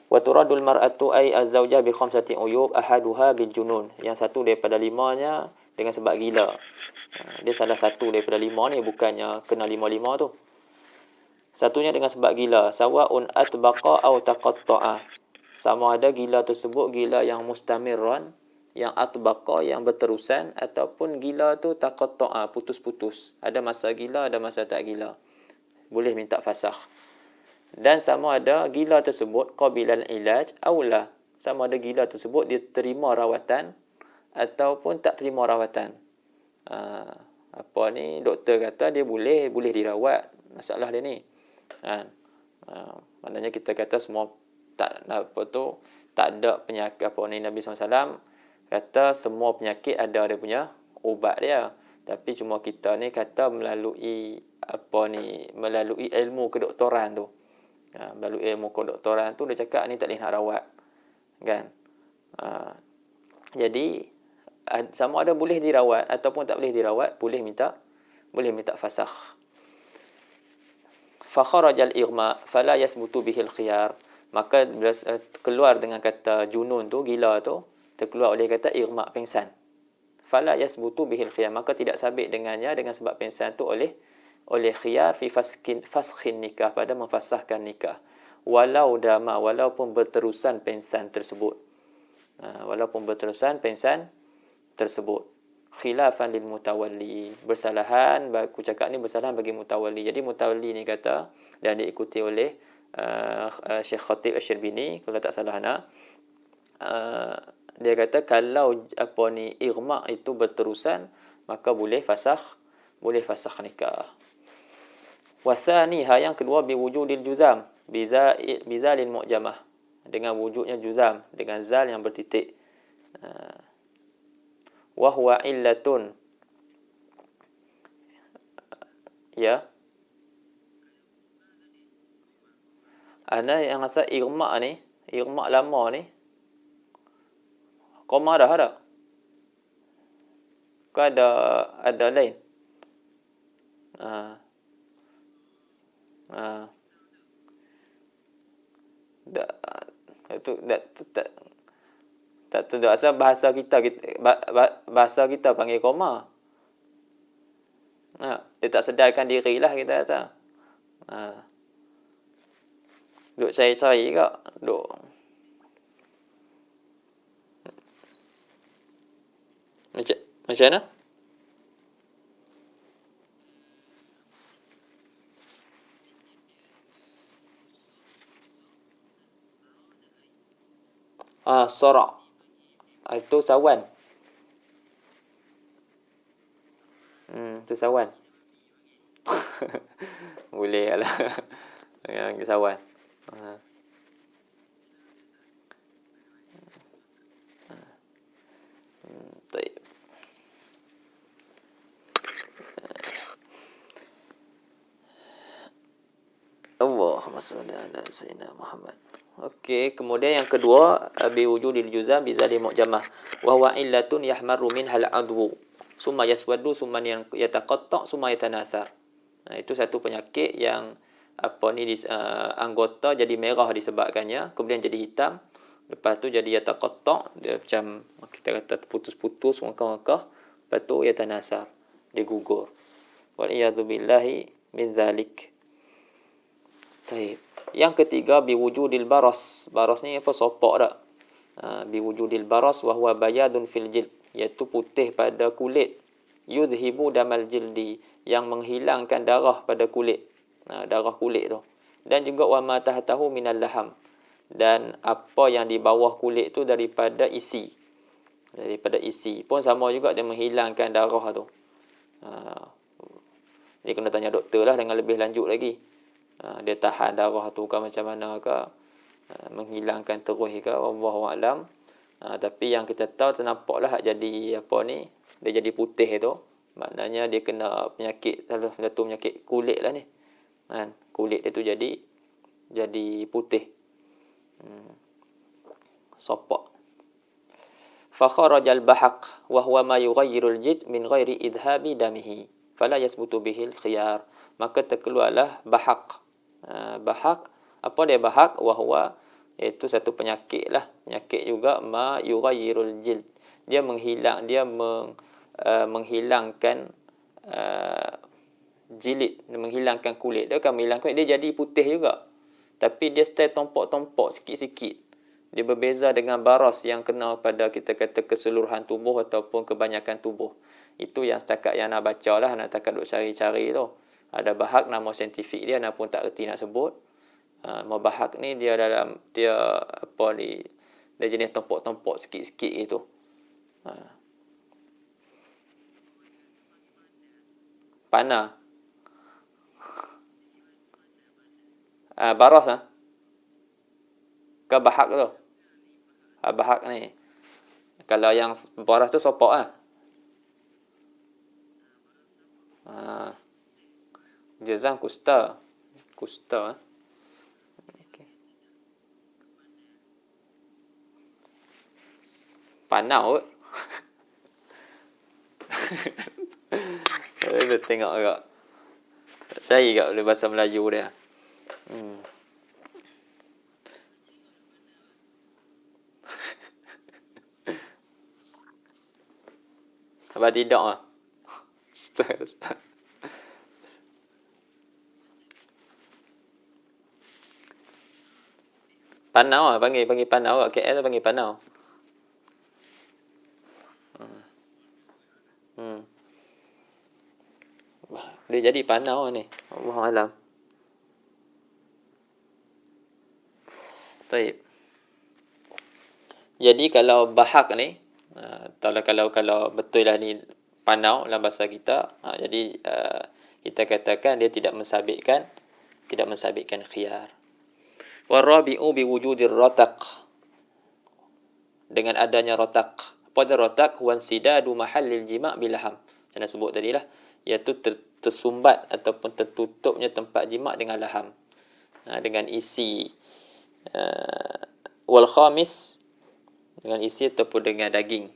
Wa turadul mar'atu ay az-zawjah bi khamsati uyub ahaduha bil junun. Yang satu daripada 5-nya dengan sebab gila. Dia salah satu daripada 5 ni, bukannya kena 5-5 tu. Satunya dengan sebab gila. Sawa'un atbaqa aw taqatta'a. Sama ada gila tersebut gila yang mustamirran, yang atbaqa, yang berterusan, ataupun gila tu taqatta'a, putus-putus. Ada masa gila, ada masa tak gila. Boleh minta fasakh. Dan sama ada gila tersebut qabilal ilaj aw la. Sama ada gila tersebut dia terima rawatan ataupun tak terima rawatan. Doktor kata dia boleh dirawat, masalah dia ni. Maknanya kita kata semua tak ada penyakit Nabi SAW kata semua penyakit ada dia punya ubat dia. Tapi cuma kita ni kata melalui ilmu kedoktoran tu. Melalui ilmu kedoktoran tu dia cakap ni tak boleh nak rawat. Kan? Jadi sama ada boleh dirawat ataupun tak boleh dirawat, boleh minta fasakh. Fa kharajal ighma fala yasbutu bihil khiyar. Maka keluar dengan kata junun tu, gila tu, terkeluar oleh kata ighma, pengsan. Fala yasbutu bihil khiyar, maka tidak sabit dengannya dengan sebab pengsan tu oleh khiyar fi faskhin nikah, pada memfasahkan nikah. Walaupun berterusan pengsan tersebut. Khilafan lil mutawalli, bersalahan, aku cakap ni bersalahan bagi mutawalli. Jadi mutawalli ni kata, dan diikuti oleh Syekh Khatib Asy-Syirbini kalau tak salah nak, dia kata kalau ighma itu berterusan, maka boleh fasakh nikah. Wasaniha, yang kedua, biwujudil juzam bizalil mu'jamah, dengan wujudnya juzam, dengan zal yang bertitik. Wa huwa illatun, ya. Ana yang rasa ighma lama ni koma dah ada. Kau ada lain. Tak tahu asal bahasa kita panggil koma. Dia tak sedarkan diri lah kita kata. Duk cari-cari kak. Duk. Macam mana? Sorak. Itu sawan. Itu sawan. Boleh lah. Yang sawan. Baik. Allahumma salli ala sayyidina Muhammad. Okey, kemudian yang kedua, bi wujudil juzam bi zali mu'jamah wa huwa illatun yahmaru minhal adwu summa yaswadu summa yataqatta summa yatanathar. Itu satu penyakit yang anggota jadi merah disebabkannya, kemudian jadi hitam, lepas tu jadi yataqatta, dia macam kita kata putus-putus, mengkah-mengkah, lepas tu yatanasar, dia gugur. Wal iyadu billahi min zalik. Baik. Yang ketiga biwujudil baras. Baras ni apa? Sopak tak? Biwujudil baras wa huwa bayadun fil jild, iaitu putih pada kulit. Yudhibu damal jildi, yang menghilangkan darah pada kulit. Darah kulit tu. Dan juga wa ma tahtahu minal laham, dan apa yang di bawah kulit tu daripada isi. Daripada isi pun sama juga, dia menghilangkan darah tu. Dia kena tanya doktor lah dengan lebih lanjut lagi. Dia tahan darah tu ke macam mana ke, menghilangkan terus ke, wallahu alam. Tapi yang kita tahu ternampaklah jadi apa ni, dia jadi putih tu, maknanya dia kena penyakit, salah satu penyakit kulit lah ni. Kulit dia tu jadi putih. Sopak. Fa kharajal bahaq wa huwa ma yughayyirul jid min ghairi idhabi damihi fala yasbutu bihil khiyar. Maka terkeluarlah bahaq. Bahaq, apa dia bahaq? Wahwa, iaitu satu penyakit lah. Penyakit juga ma yughayyirul jild. Dia menghilangkan jilid, menghilangkan kulit. Dia akan menghilangkan, dia jadi putih juga. Tapi dia stay tompok-tompok sikit-sikit. Dia berbeza dengan baras yang kena pada kita kata keseluruhan tubuh ataupun kebanyakan tubuh. Itu yang setakat yang nak baca lah, nak setakat duk cari-cari tu. Ada bahak, nama saintifik dia, nak pun tak erti nak sebut. Bahak ni dia dia jenis tompok-tompok sikit-sikit gitu. Panah. Baras ke bahak tu. Bahak ni. Kalau yang baras tu sopak Jazam kusta. Okay. Panau. Boleh tengok agak. Cari kat boleh bahasa Melayu dia. Apa tidak Panau panggil panau kat KL tu panggil panau. Dia jadi panau ni. Allah alam. Baik. Jadi kalau bahak ni, kalau betul lah ni panau dalam bahasa kita, jadi kita katakan dia tidak mensabitkan khiyar. Warabi'u biwujudir rataq, dengan adanya rotak. Apa dia rotak? Huwan sidadu mahallil jima' bilaham. Saya sebut tadi lah, iaitu tersumbat ataupun tertutupnya tempat jima' dengan laham, dengan isi. Wal khamis, dengan isi ataupun dengan daging.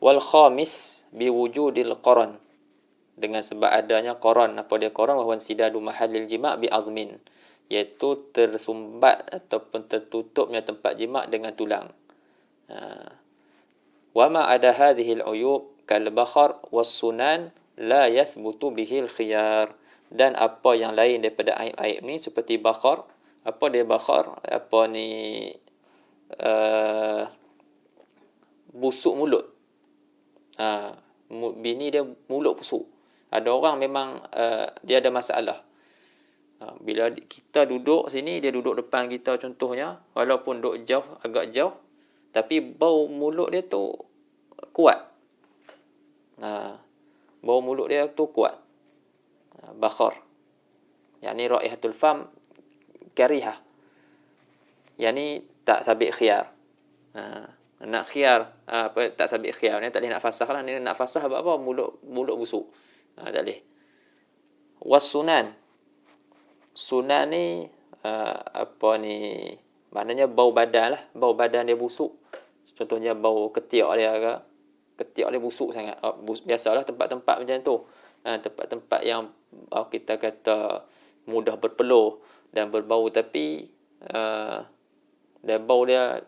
Wal khamis biwujudil qaran, dengan sebab adanya qaran. Apa dia qaran? Huwan sidadu mahallil jima' bi azmin, iaitu tersumbat ataupun tertutupnya tempat jima' dengan tulang. Wa ma ada hadhihi al-uyub kal bakhar was sunan la yasbutu bihil khiyar. Dan apa yang lain daripada aib-aib ni seperti bakhar. Apa dia bakhar? Apa ni busuk mulut. Bini dia mulut busuk. Ada orang memang dia ada masalah. Bila kita duduk sini, dia duduk depan kita contohnya, walaupun duduk jauh, agak jauh, tapi bau mulut dia tu kuat. Bau mulut dia tu kuat. Bakhar. Yang ni raihatul fam karihah. Yang ni tak sabit khiyar. Nak khiyar, tak sabit khiyar. Ni tak boleh nak fasah lah. Ni nak fasah sebab apa? Mulut busuk. Tak boleh. Wasunan. Sunan ni, maknanya bau badan lah. Bau badan dia busuk. Contohnya bau ketiak dia ke. Ketiak dia busuk sangat. Biasalah tempat-tempat macam tu. Tempat yang kita kata mudah berpeluh dan berbau, tapi dan bau dia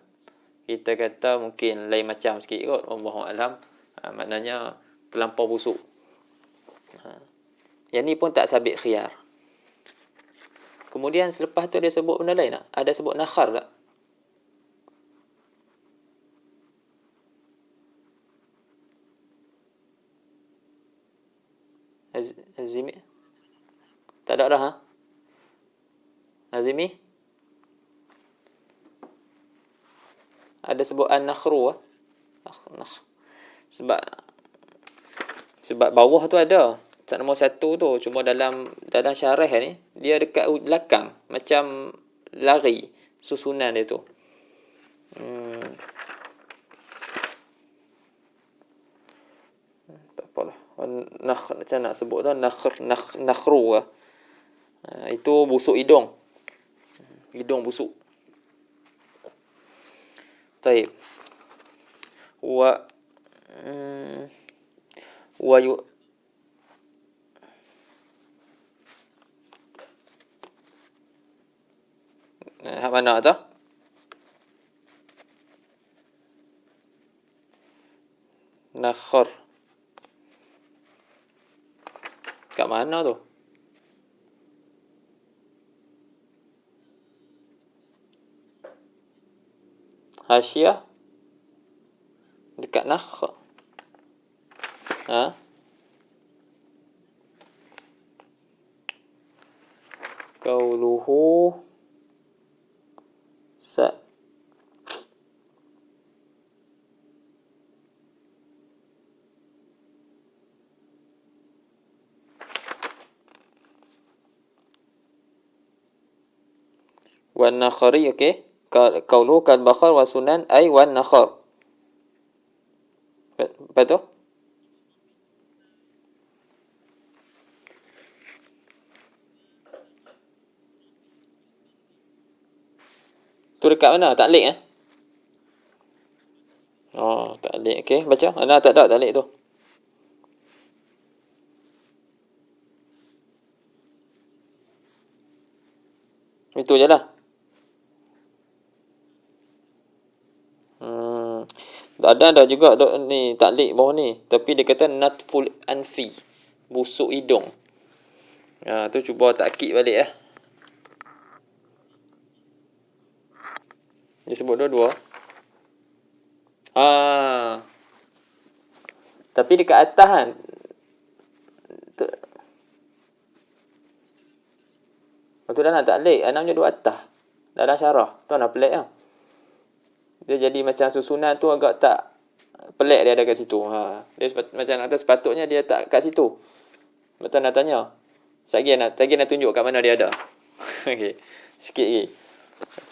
kita kata mungkin lain macam sikit kot. Wallahualam. Maknanya terlampau busuk. Yang ni pun tak sabit khiyar. Kemudian selepas tu dia sebut benda lain tak? Ada sebut nakhar tak? Azimi? Tak ada dah, ha? Azimi? Ada sebut an-nakhru, sebab bawah tu ada. Tak nombor 1 tu. Cuma dalam syarah ni, dia dekat belakang. Macam lari susunan dia tu. Tak apalah. Macam nak sebut tu, nakhru. Itu busuk hidung. Hidung busuk. Taib. Mana tu? Nakhar. Kat mana tu? Hasyiah. Dekat nakhar. Qauluhu wan nakhari, okey. Qauluhu kal bakhar wa sunan ay wan nakhar. Apa tu? Tu dekat mana? Taklik taklik. Okey, baca. Mana tak ada taklik tu? Itu je lah. Ada juga ni taklik bawah ni, tapi dia kata natful anfi, busuk hidung. Tu cuba takkid balik . Dia sebut dua-dua. Tapi dekat atas kan. Tu dalam taklik, namanya dua atas. Dalam syarah. Tu nak pelik lah. Dia jadi macam susunan tu agak tak pelik dia ada kat situ. Dia macam atas sepatutnya dia tak kat situ. Betul nak tanya. Lagi nak tunjuk kat mana dia ada. Okey. Sikit lagi.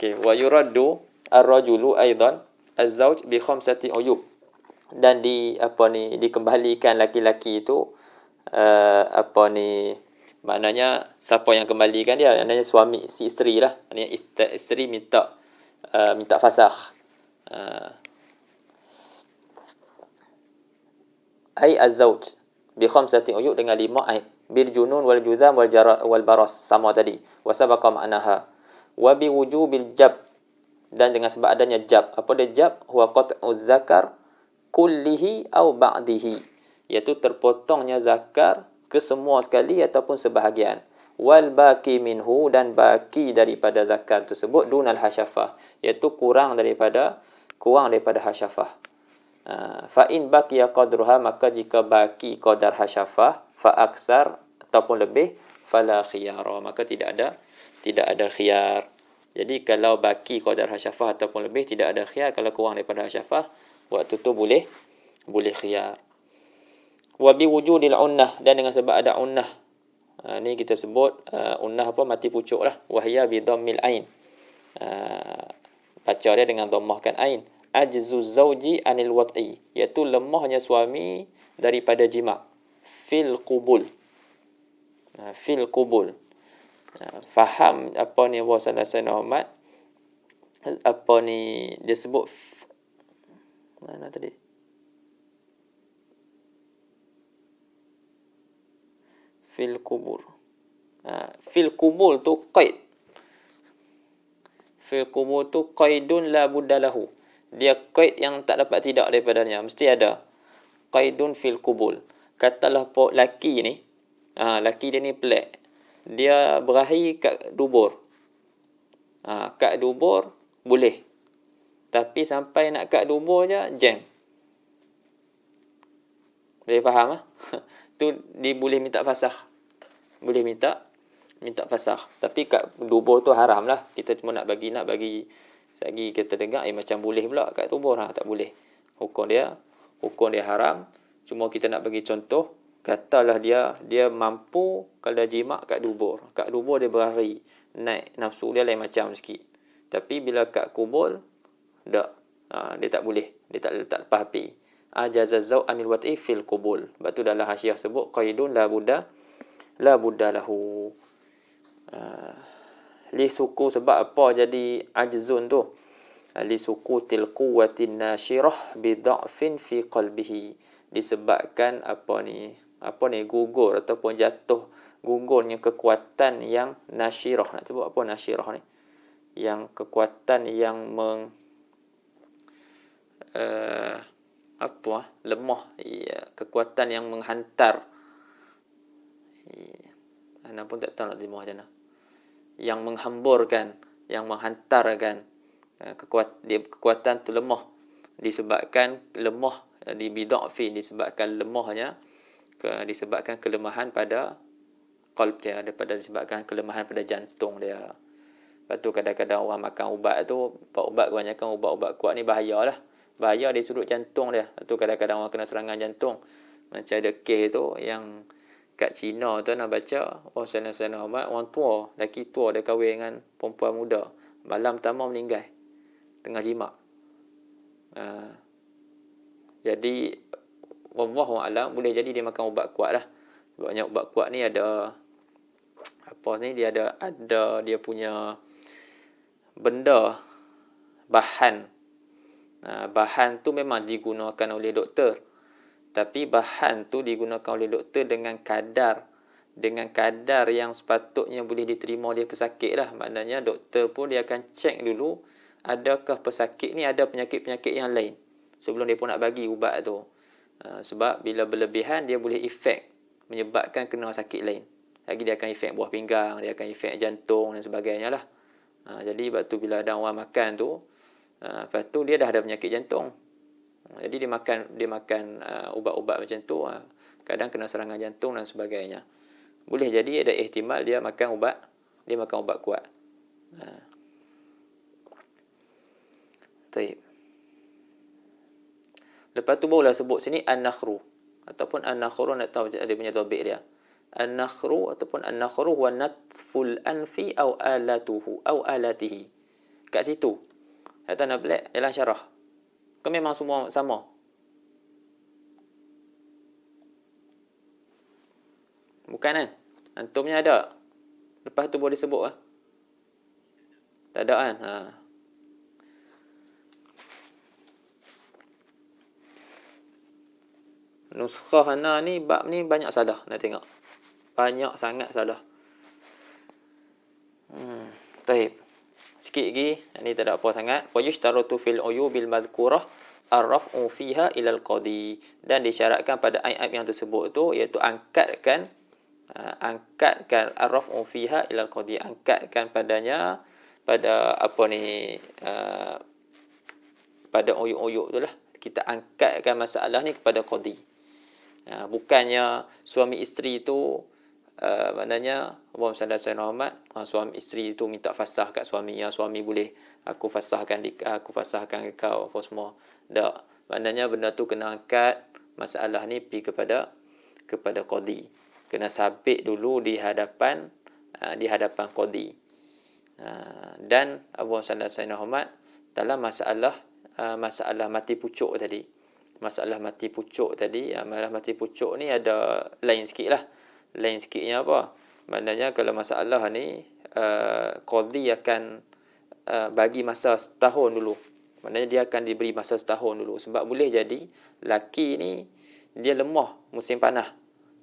Okey, wa yuraddu ar-rajulu aidan az-zawj bi khamsati uyub. Dan dikembalikan laki-laki itu maknanya siapa yang kembalikan dia? Maknanya suami, si isteri lah. Maknanya isteri minta fasakh. Ai az-zawj bi khamsati uyub, dengan 5 aib. Bil junun wal juzam wal baras, sama tadi. Wa sabaqa ma'naha. Wa bi wujubil jab, dan dengan sebab adanya jab. Apa dia jab? Huwa qat'u zakar kullihi au ba'dihi. iaitu terpotongnya zakat ke semua sekali ataupun sebahagian. Wal baqi minhu, dan baki daripada zakat tersebut dunal hasyafah, iaitu kurang daripada hasyafah. Fa in baqiya qadruha, maka jika baki qadar hasyafah, fa aksar ataupun lebih, fala khiyara, maka tidak ada khiyar. Jadi kalau baki qadar hasyafah ataupun lebih, tidak ada khiyar. Kalau kurang daripada hasyafah, waktu tu boleh khiyar. Wa bi wujudil unnah, dan dengan sebab ada unnah. Ni kita sebut unnah apa, mati pucuk lah. Wahya bi dhammil ain. Baca dia dengan dhammahkan ain. Ajzu zauji anil wat'i, iaitu lemahnya suami daripada jima'. Fil qubul. Faham apa ni Allah sallallahu Muhammad, apa ni dia sebut mana tadi, fil kubur. Fil kubul tu qaid. Fil kubur tu qaidun la budda lahu. Dia qaid yang tak dapat tidak daripadanya, mesti ada. Qaidun fil kubul. Katalah laki ni, laki dia ni pelik. Dia berakhir kat dubur. Kat dubur boleh. Tapi sampai nak kat dubur je, jam. Boleh faham ah? Tu dia boleh minta fasakh. Boleh minta fasakh. Tapi kat dubur tu haram lah. Kita cuma nak bagi lagi kita dengar macam boleh pula kat dubur, tak boleh. Hukum dia haram. Cuma kita nak bagi contoh, katalah dia mampu kalau dah jima' kat dubur. Kat dubur dia berhari, naik nafsu dia lain macam sikit. Tapi bila kat kubur, tak. Dia tak boleh. Dia tak lepas api. Ajazazau anil wat'i fil kubul. Sebab tu dalam hasyiah sebut qaidun la budda lahu. Li suku, sebab apa jadi ajzun tu? Li sukutil quwwatin nasyirah bi dha'fin fi qalbihi. Disebabkan apa ni gugur ataupun jatuh gugurnya kekuatan yang nasyirah. Nak sebut apa nasyirah ni? Yang kekuatan yang lemah, kekuatan yang menghantar. Ana pun tak tahu nak terjemah macam mana. Yang menghamburkan, yang menghantarkan. Kekuatan tu lemah, disebabkan lemah di bid'afi, disebabkan kelemahan pada qalb dia, disebabkan kelemahan pada jantung dia. Lepas tu kadang-kadang orang makan ubat tu, ubat kebanyakan ubat-ubat kuat ni bahayalah. Bahaya dari sudut jantung dia. Lepas tu kadang-kadang orang kena serangan jantung. Macam ada kes tu yang kat China tu nak baca, orang tua, lelaki tua dia kahwin dengan perempuan muda. Malam pertama meninggal tengah jima'. Jadi wallahu a'lam, boleh jadi dia makan ubat kuat lah. Sebabnya ubat kuat ni ada dia ada dia punya benda, bahan. Bahan tu memang digunakan oleh doktor. Tapi bahan tu digunakan oleh doktor dengan kadar yang sepatutnya boleh diterima oleh pesakit lah. Maknanya doktor pun dia akan cek dulu, adakah pesakit ni ada penyakit-penyakit yang lain sebelum dia pun nak bagi ubat tu. Sebab bila berlebihan dia boleh efek, menyebabkan kena sakit lain. Lagi dia akan efek buah pinggang, dia akan efek jantung dan sebagainya lah. Jadi sebab tu bila ada orang makan tu, lepas tu dia dah ada penyakit jantung. Jadi dia makan ubat-ubat macam tu, kadang kena serangan jantung dan sebagainya. Boleh jadi ada ihtimal dia makan ubat kuat. Baik. Lepas tu barulah sebut sini an-nakhru ataupun an-nakhru, nak tahu ada punya topik dia. An-nakhru ataupun an-nakhru huwa natful anfi aw alatuhu aw alatihi. Kat situ kata nak black dalam syarah. Kan memang semua sama. Bukan kan? Antumnya ada. Lepas tu boleh sebut lah. Tak ada kan? Nuskhah ana ni, bab ni banyak salah. Nak tengok. Banyak sangat salah. Taib. Sikit lagi. Ini tak ada apa sangat. Wa yushtaratu fil uyubil madhkurah ar-raf'u fiha ila al-qadi, dan disyaratkan pada aib-aib yang tersebut tu iaitu angkatkan ar-raf'u fiha ila al-qadi, angkatkan padanya pada apa ni pada oyuk-oyuk tu lah, kita angkatkan masalah ni kepada qadi. Bukannya suami isteri tu maknanya Allahumma salli ala sayyidina Muhammad, suami isteri tu minta fasah kat suami, suami boleh aku fasahkan kau apa semua. Tak. Maknanya benda tu kena angkat masalah ni pergi kepada qadi. Kena sabit dulu di hadapan qadi. Dan Allahumma salli ala sayyidina Muhammad dalam masalah mati pucuk tadi. Masalah mati pucuk ni ada lain sikit lah. Lain sikitnya apa? Maknanya kalau masalah ni qadi akan bagi masa setahun dulu. Maknanya dia akan diberi masa setahun dulu. Sebab boleh jadi laki ni dia lemah musim panas.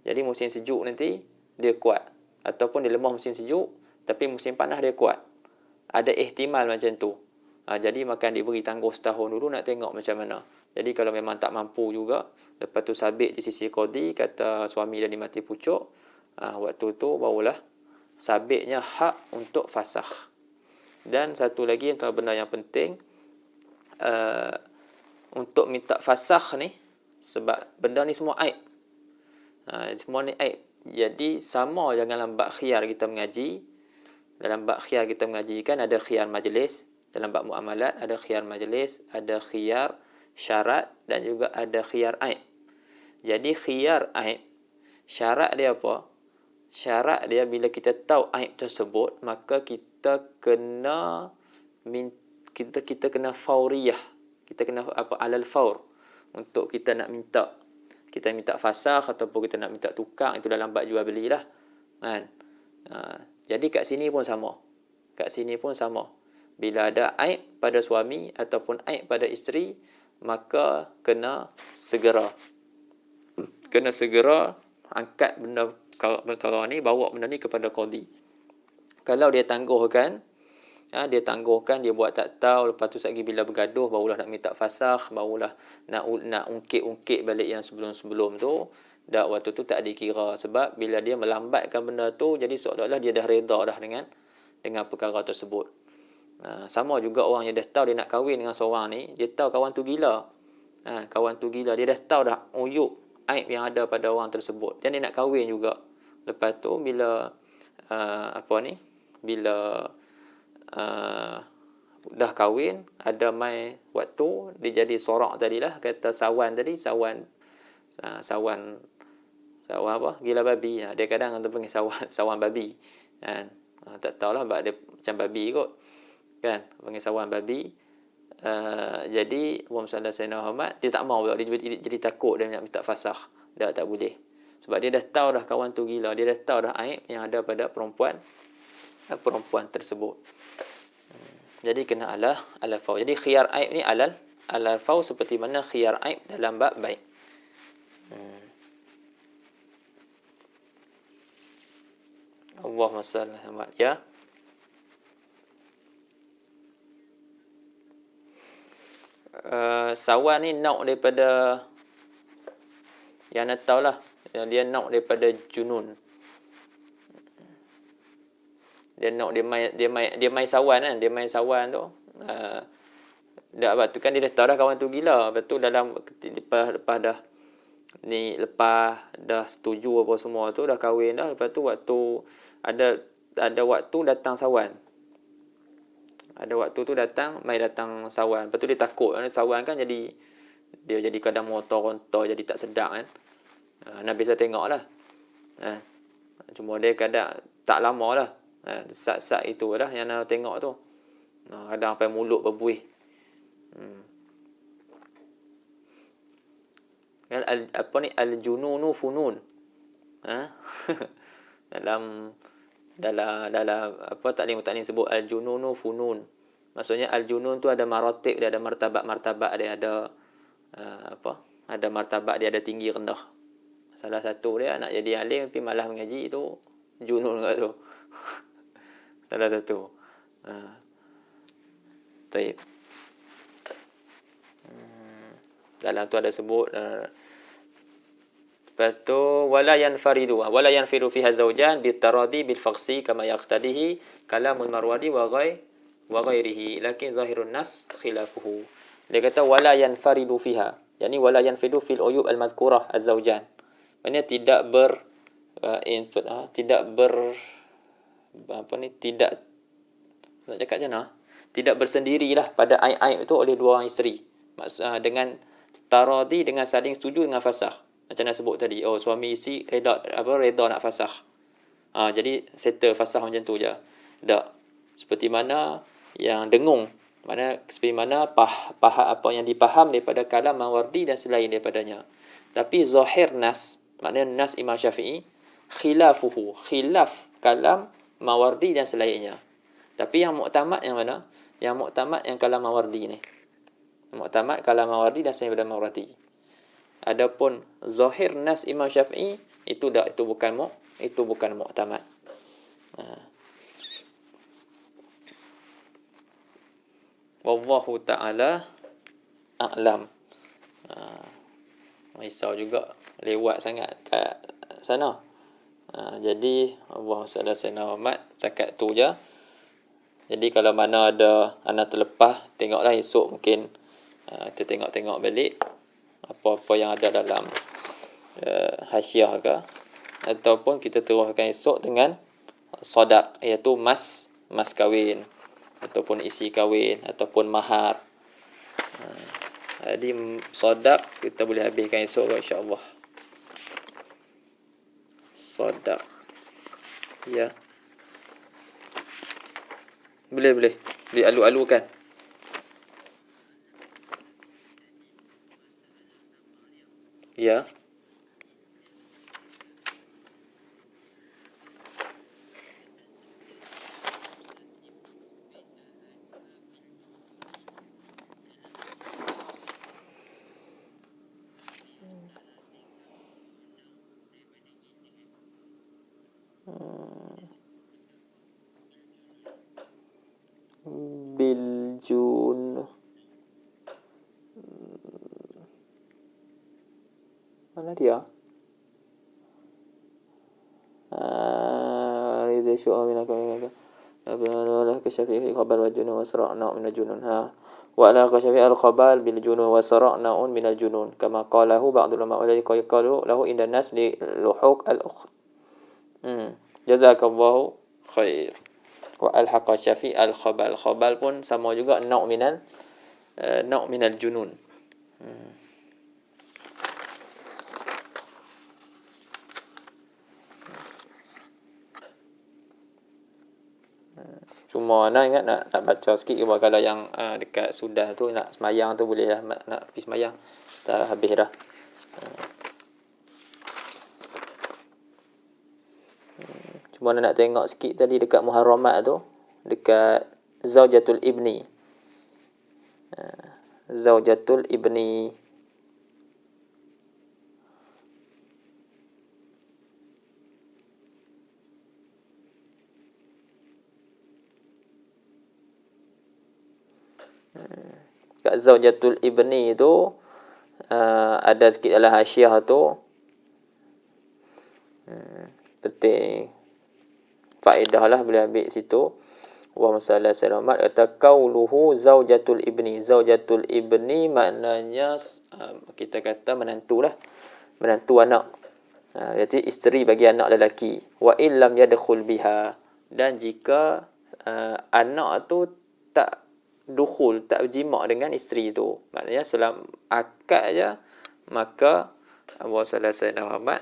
Jadi musim sejuk nanti dia kuat. Ataupun dia lemah musim sejuk tapi musim panas dia kuat. Ada ihtimal macam tu. Jadi makan diberi tangguh setahun dulu nak tengok macam mana. Jadi kalau memang tak mampu juga, lepas tu sabit di sisi qadi, kata suami dah mati pucuk, waktu tu barulah sabitnya hak untuk fasakh. Dan satu lagi yang benda yang penting, untuk minta fasakh ni, sebab benda ni semua aib. Semua ni aib. Jadi sama jangan dalam bab khiyar kita mengaji. Dalam bab khiyar kita mengaji kan ada khiyar majlis. Dalam bab muamalat ada khiyar majlis, ada khiyar syarat dan juga ada khiyar aib. Jadi khiyar aib, syarat dia apa? Syarat dia bila kita tahu aib tersebut, maka kita kena fauriyah. Kita kena alal faur untuk kita nak minta. Kita minta fasakh ataupun kita nak minta tukar, itu dalam bab jual belilah. Kan? Jadi kat sini pun sama. Bila ada aib pada suami ataupun aib pada isteri, maka kena segera angkat benda perkara ni, bawa benda ni kepada qadi. Kalau dia tangguhkan, dia buat tak tahu, lepas tu lagi bila bergaduh barulah nak minta fasakh, barulah nak ungkit balik yang sebelum-sebelum tu, dah waktu tu tak dikira. Sebab bila dia melambatkan benda tu, jadi seolah-olah dia dah reda dah dengan perkara tersebut. Sama juga orang yang dah tahu dia nak kahwin dengan seorang ni, dia tahu kawan tu gila. Dia dah tahu dah uyuk aib yang ada pada orang tersebut. Dan dia nak kahwin juga. Lepas tu bila dah kahwin, ada mai waktu dia jadi sorak tadilah, kata sawan apa? Gila babi. Dia kadang orang tu panggil sawan babi. Tak tahulah sebab dia macam babi kot. Kan? Panggil sawan babi. Jadi Allahumma salli ala sayyidina Muhammad, dia tak mau, dia jadi takut, dia nak minta fasakh. Dah tak boleh. Sebab dia dah tahu dah kawan tu gila, dia dah tahu dah aib yang ada pada perempuan tersebut. Jadi kena ala faul. Jadi khiyar aib ni ala faul seperti mana khiyar aib dalam bab baik. Allahumma salli ala Muhammad. Ya. Sawan ni nauk daripada yang nak tahulah, dia nauk daripada junun. Dia main sawan kan, dia main sawan tu. Lepas tu kan dia dah tahu dah kawan tu gila. Lepas tu lepas dah setuju apa semua tu, dah kahwin dah. Lepas tu waktu ada waktu datang sawan. Ada waktu tu datang sawan. Lepas tu dia takut. Sawan kan dia jadi kadang motor-rontor, jadi tak sedap kan. Nak biasa tengok lah. Cuma dia kadang tak lama lah. Sat-sat itu lah yang nak tengok tu. Kadang sampai mulut berbuih. Al-jununu funun. dalam taklim sebut al-jununu funun. Maksudnya al-junun tu ada maratib, dia ada martabat dia, ada martabat dia, ada tinggi rendah. Salah satu dia nak jadi alim tapi malah mengaji, itu junun kat tu. Salah satu. Baik. Dalam tu ada sebut lepas tu wala yanfiru fiha zawjan bitaradi bil fakhsi kama yaqtadihi kalamul marwadi wa ghairihi lakin zahirun nas khilafuhu. Dia kata wala yanfaridu fiha, yakni wala yanfidu fil uyub al mazkurah az-zawjan. Maknanya tidak tidak nak cakap macam mana? Tidak bersendirilah pada aib-aib itu oleh dua orang isteri. Dengan taradi, dengan saling setuju dengan fasakh. Macam nak sebut tadi, suami isteri reda nak fasakh. Jadi settle fasakh macam tu je. Tak. Seperti mana yang dengung, seperti mana apa yang dipaham daripada kalam Mawardi dan selain daripadanya. Tapi zahir nas, maknanya nas Imam Syafi'i, khilafuhu, khilaf kalam Mawardi dan selainnya. Tapi yang muktamad yang mana? Yang muktamad yang kalam Mawardi ni. Muktamad kalam Mawardi dan selain daripada Mawardi. Adapun zahir nas Imam Syafi'i itu bukan muktamad. Wallahu ta'ala a'lam. Risau juga lewat sangat kat sana. Jadi Allahumma salli ala sayyidina Muhammad, cakap tu je. Jadi kalau mana ada anak terlepas, tengoklah esok mungkin kita tengok balik apa-apa yang ada dalam hasyiah ke, ataupun kita teruskan esok dengan sodak, iaitu mas kahwin ataupun isi kahwin ataupun mahar. Jadi sodak kita boleh habiskan esok insya-Allah. Sodak. Ya. Boleh dialu-alukan. Ya. Biljun. Mana dia? Riza syu'a minaka Abdullah kasyafi khabar wa junun wa sara'na min al-junun. Wa ala kasyafi al-khabal bil junun wa sara'na min al-junun kama qalahu ba'dul ulama alladhi qalu lahu inda nas li luhuq al-ukhr. Jazakallahu khair. Wa al-haqa syafi al-khabal. Khabal pun sama juga nau' minal junun. Cuma nak ingat nak baca sikit ke, kalau yang dekat Sudan tu nak semayang tu boleh lah, nak pergi semayang dah habis dah. Cuma nak tengok sikit tadi dekat Muharramat tu, dekat Zawjatul Ibni. Zawjatul Ibni. Kat Zawjatul Ibni tu ada sikit dalam hasyiah tu. Penting. Faedah lah boleh ambil situ. Wa masalah selamat kata qauluhu Zawjatul Ibni. Zawjatul Ibni maknanya kita kata menantu lah. Menantu anak. Iaitu isteri bagi anak lelaki. Wa illam yadkhul biha. Dan jika anak tu tak dukhul, tak berjima dengan isteri tu, maknanya selam akad je, maka Allah sallallahu alaihi Muhammad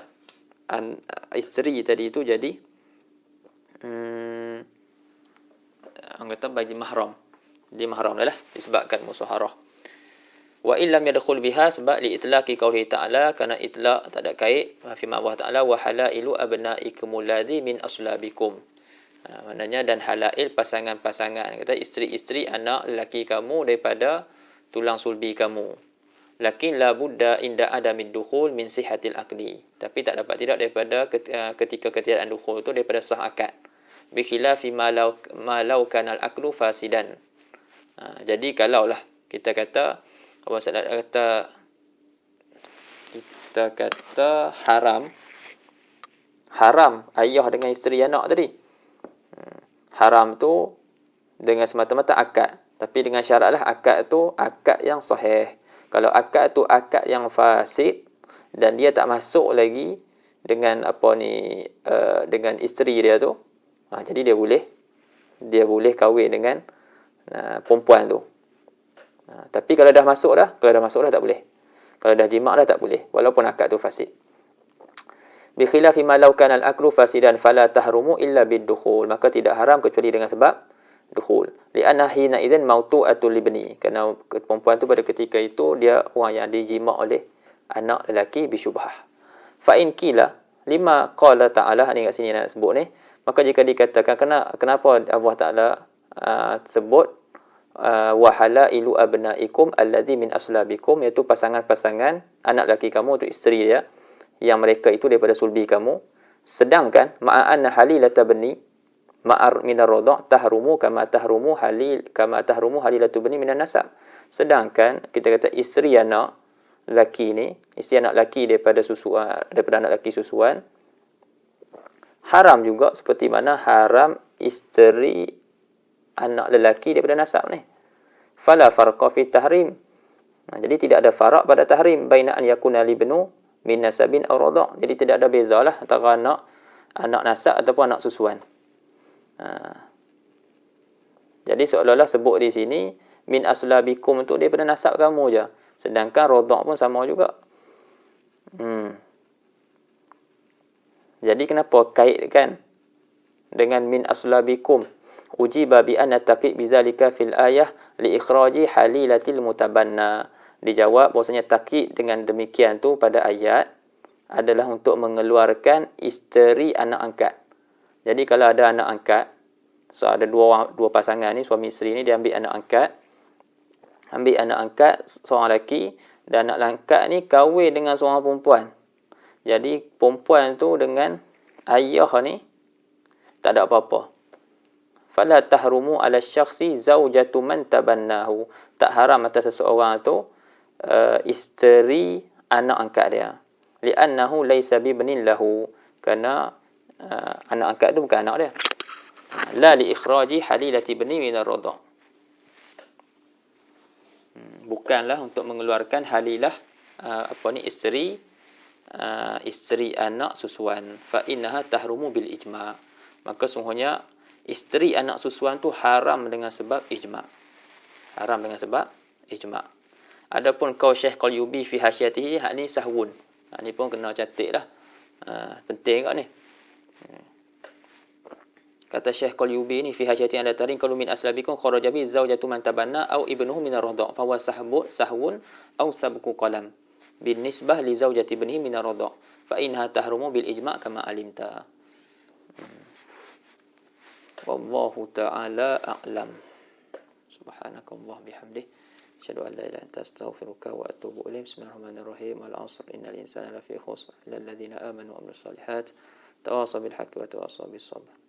isteri tadi tu jadi anggota bagi mahram. Dia mahram lah disebabkan musaharah. Wa illam yadkhul biha, sebab li itlaqi qaulihi ta'ala, kerana itlaq tak ada kait firman Allah Ta'ala wa halailu abnaikum alladhi min aslabikum. Maknanya dan halail pasangan-pasangan, kata isteri-isteri anak lelaki kamu daripada tulang sulbi kamu. Lakin la budda inda adamid dukhul min sihhatil aqdi. Tapi tak dapat tidak daripada ketika ketiadaan dukhul tu daripada sah akad. Bi khilafi ma law kana al-aqlu fasidan. Jadi kalaulah kita kata Allah kata kita kata haram ayah dengan isteri anak tadi. Haram tu dengan semata-mata akad. Tapi dengan syaratlah akad tu akad yang sahih. Kalau akad tu akad yang fasid dan dia tak masuk lagi dengan dengan isteri dia tu, jadi dia boleh kahwin dengan perempuan tu. Tapi kalau dah masuk dah tak boleh. Kalau dah jima' dah tak boleh walaupun akad tu fasid. Bi khilafi ma law kana al-aklu fasidan fala tahrumu illa bid-dukhul. Maka tidak haram kecuali dengan sebab dukhul. Li'anna hina idzan mautu'atul libni. Kerana perempuan tu pada ketika itu dia orang yang dijima' oleh anak lelaki bisyubhah. Fa in qila lima qala ta'ala, ni kat sini nak sebut ni. Maka jika dikatakan kenapa Allah Taala sebut wa halailu abnaikum alladhi min aslabikum, iaitu pasangan-pasangan anak lelaki kamu, itu isteri dia yang mereka itu daripada sulbi kamu. Sedangkan ma'anna halilata bani ma'ar minar radha' tahrumu kama tahrumu halilatu bani minan nasab. Sedangkan kita kata isteri anak lelaki ni, isteri anak lelaki daripada anak lelaki susuan, haram juga seperti mana haram isteri anak lelaki daripada nasab ni. Fala farqa fi tahrim. Jadi tidak ada farak pada tahrim baina an yakuna libnu min nasabin aw radha'. Jadi tidak ada bezalah antara anak nasab ataupun anak susuan. Jadi seolah-olah sebut di sini min aslabikum untuk daripada nasab kamu je. Sedangkan radha' pun sama juga. Jadi kenapa kaitkan dengan min aslabikum? Ujiba bi anna taqid bizalika fil ayah li ikhraji halilatil mutabanna. Dijawab bahwasanya takkid dengan demikian tu pada ayat adalah untuk mengeluarkan isteri anak angkat. Jadi kalau ada anak angkat, so ada dua pasangan ni, suami isteri ni, dia ambil anak angkat seorang lelaki, dan anak angkat ni kahwin dengan seorang perempuan. Jadi perempuan tu dengan ayah ni tak ada apa-apa. Fala tahrumu ala syakhsi zaujatu man tabannahu. Tak haram atas seseorang tu isteri anak angkat dia. Li'annahu laysa bibnin lahu. Kerana anak angkat tu bukan anak dia. La li ikhraji halilati bni min ar-radha'. Bukanlah untuk mengeluarkan halilah isteri anak susuan. Fa innaha tahrumu bil ijma'. Maka sungguhnya isteri anak susuan tu haram dengan sebab ijma'. Haram dengan sebab ijma'. Adapun kau Syekh Qalyubi fi hasyatihi, hak ni sahwun. Hak ni pun kena catat lah. Penting kat ni. Kata Syekh Qalyubi ni fi hasyatihi ala tarin qalu min aslabikum kharaja bi zawjatu man tabanna aw ibnuhu min ar-radha' fa huwa sahwun aw sabqu qalam bin nisbah li zawjati ibnihi min ar-radha' fa innaha tahrumu bil ijma' kama alimta. Wallahu ta'ala a'lam. Subhanakallah bihamdih. Asyhadu an la ilaha illa anta astaghfiruka wa atubu ilaik. Bismillahirrahmanirrahim. Wal 'asr innal insana lafi khusr illa alladhina amanu wa amilus solihat tawasaw bil haqqi wa tawasaw bis sabr.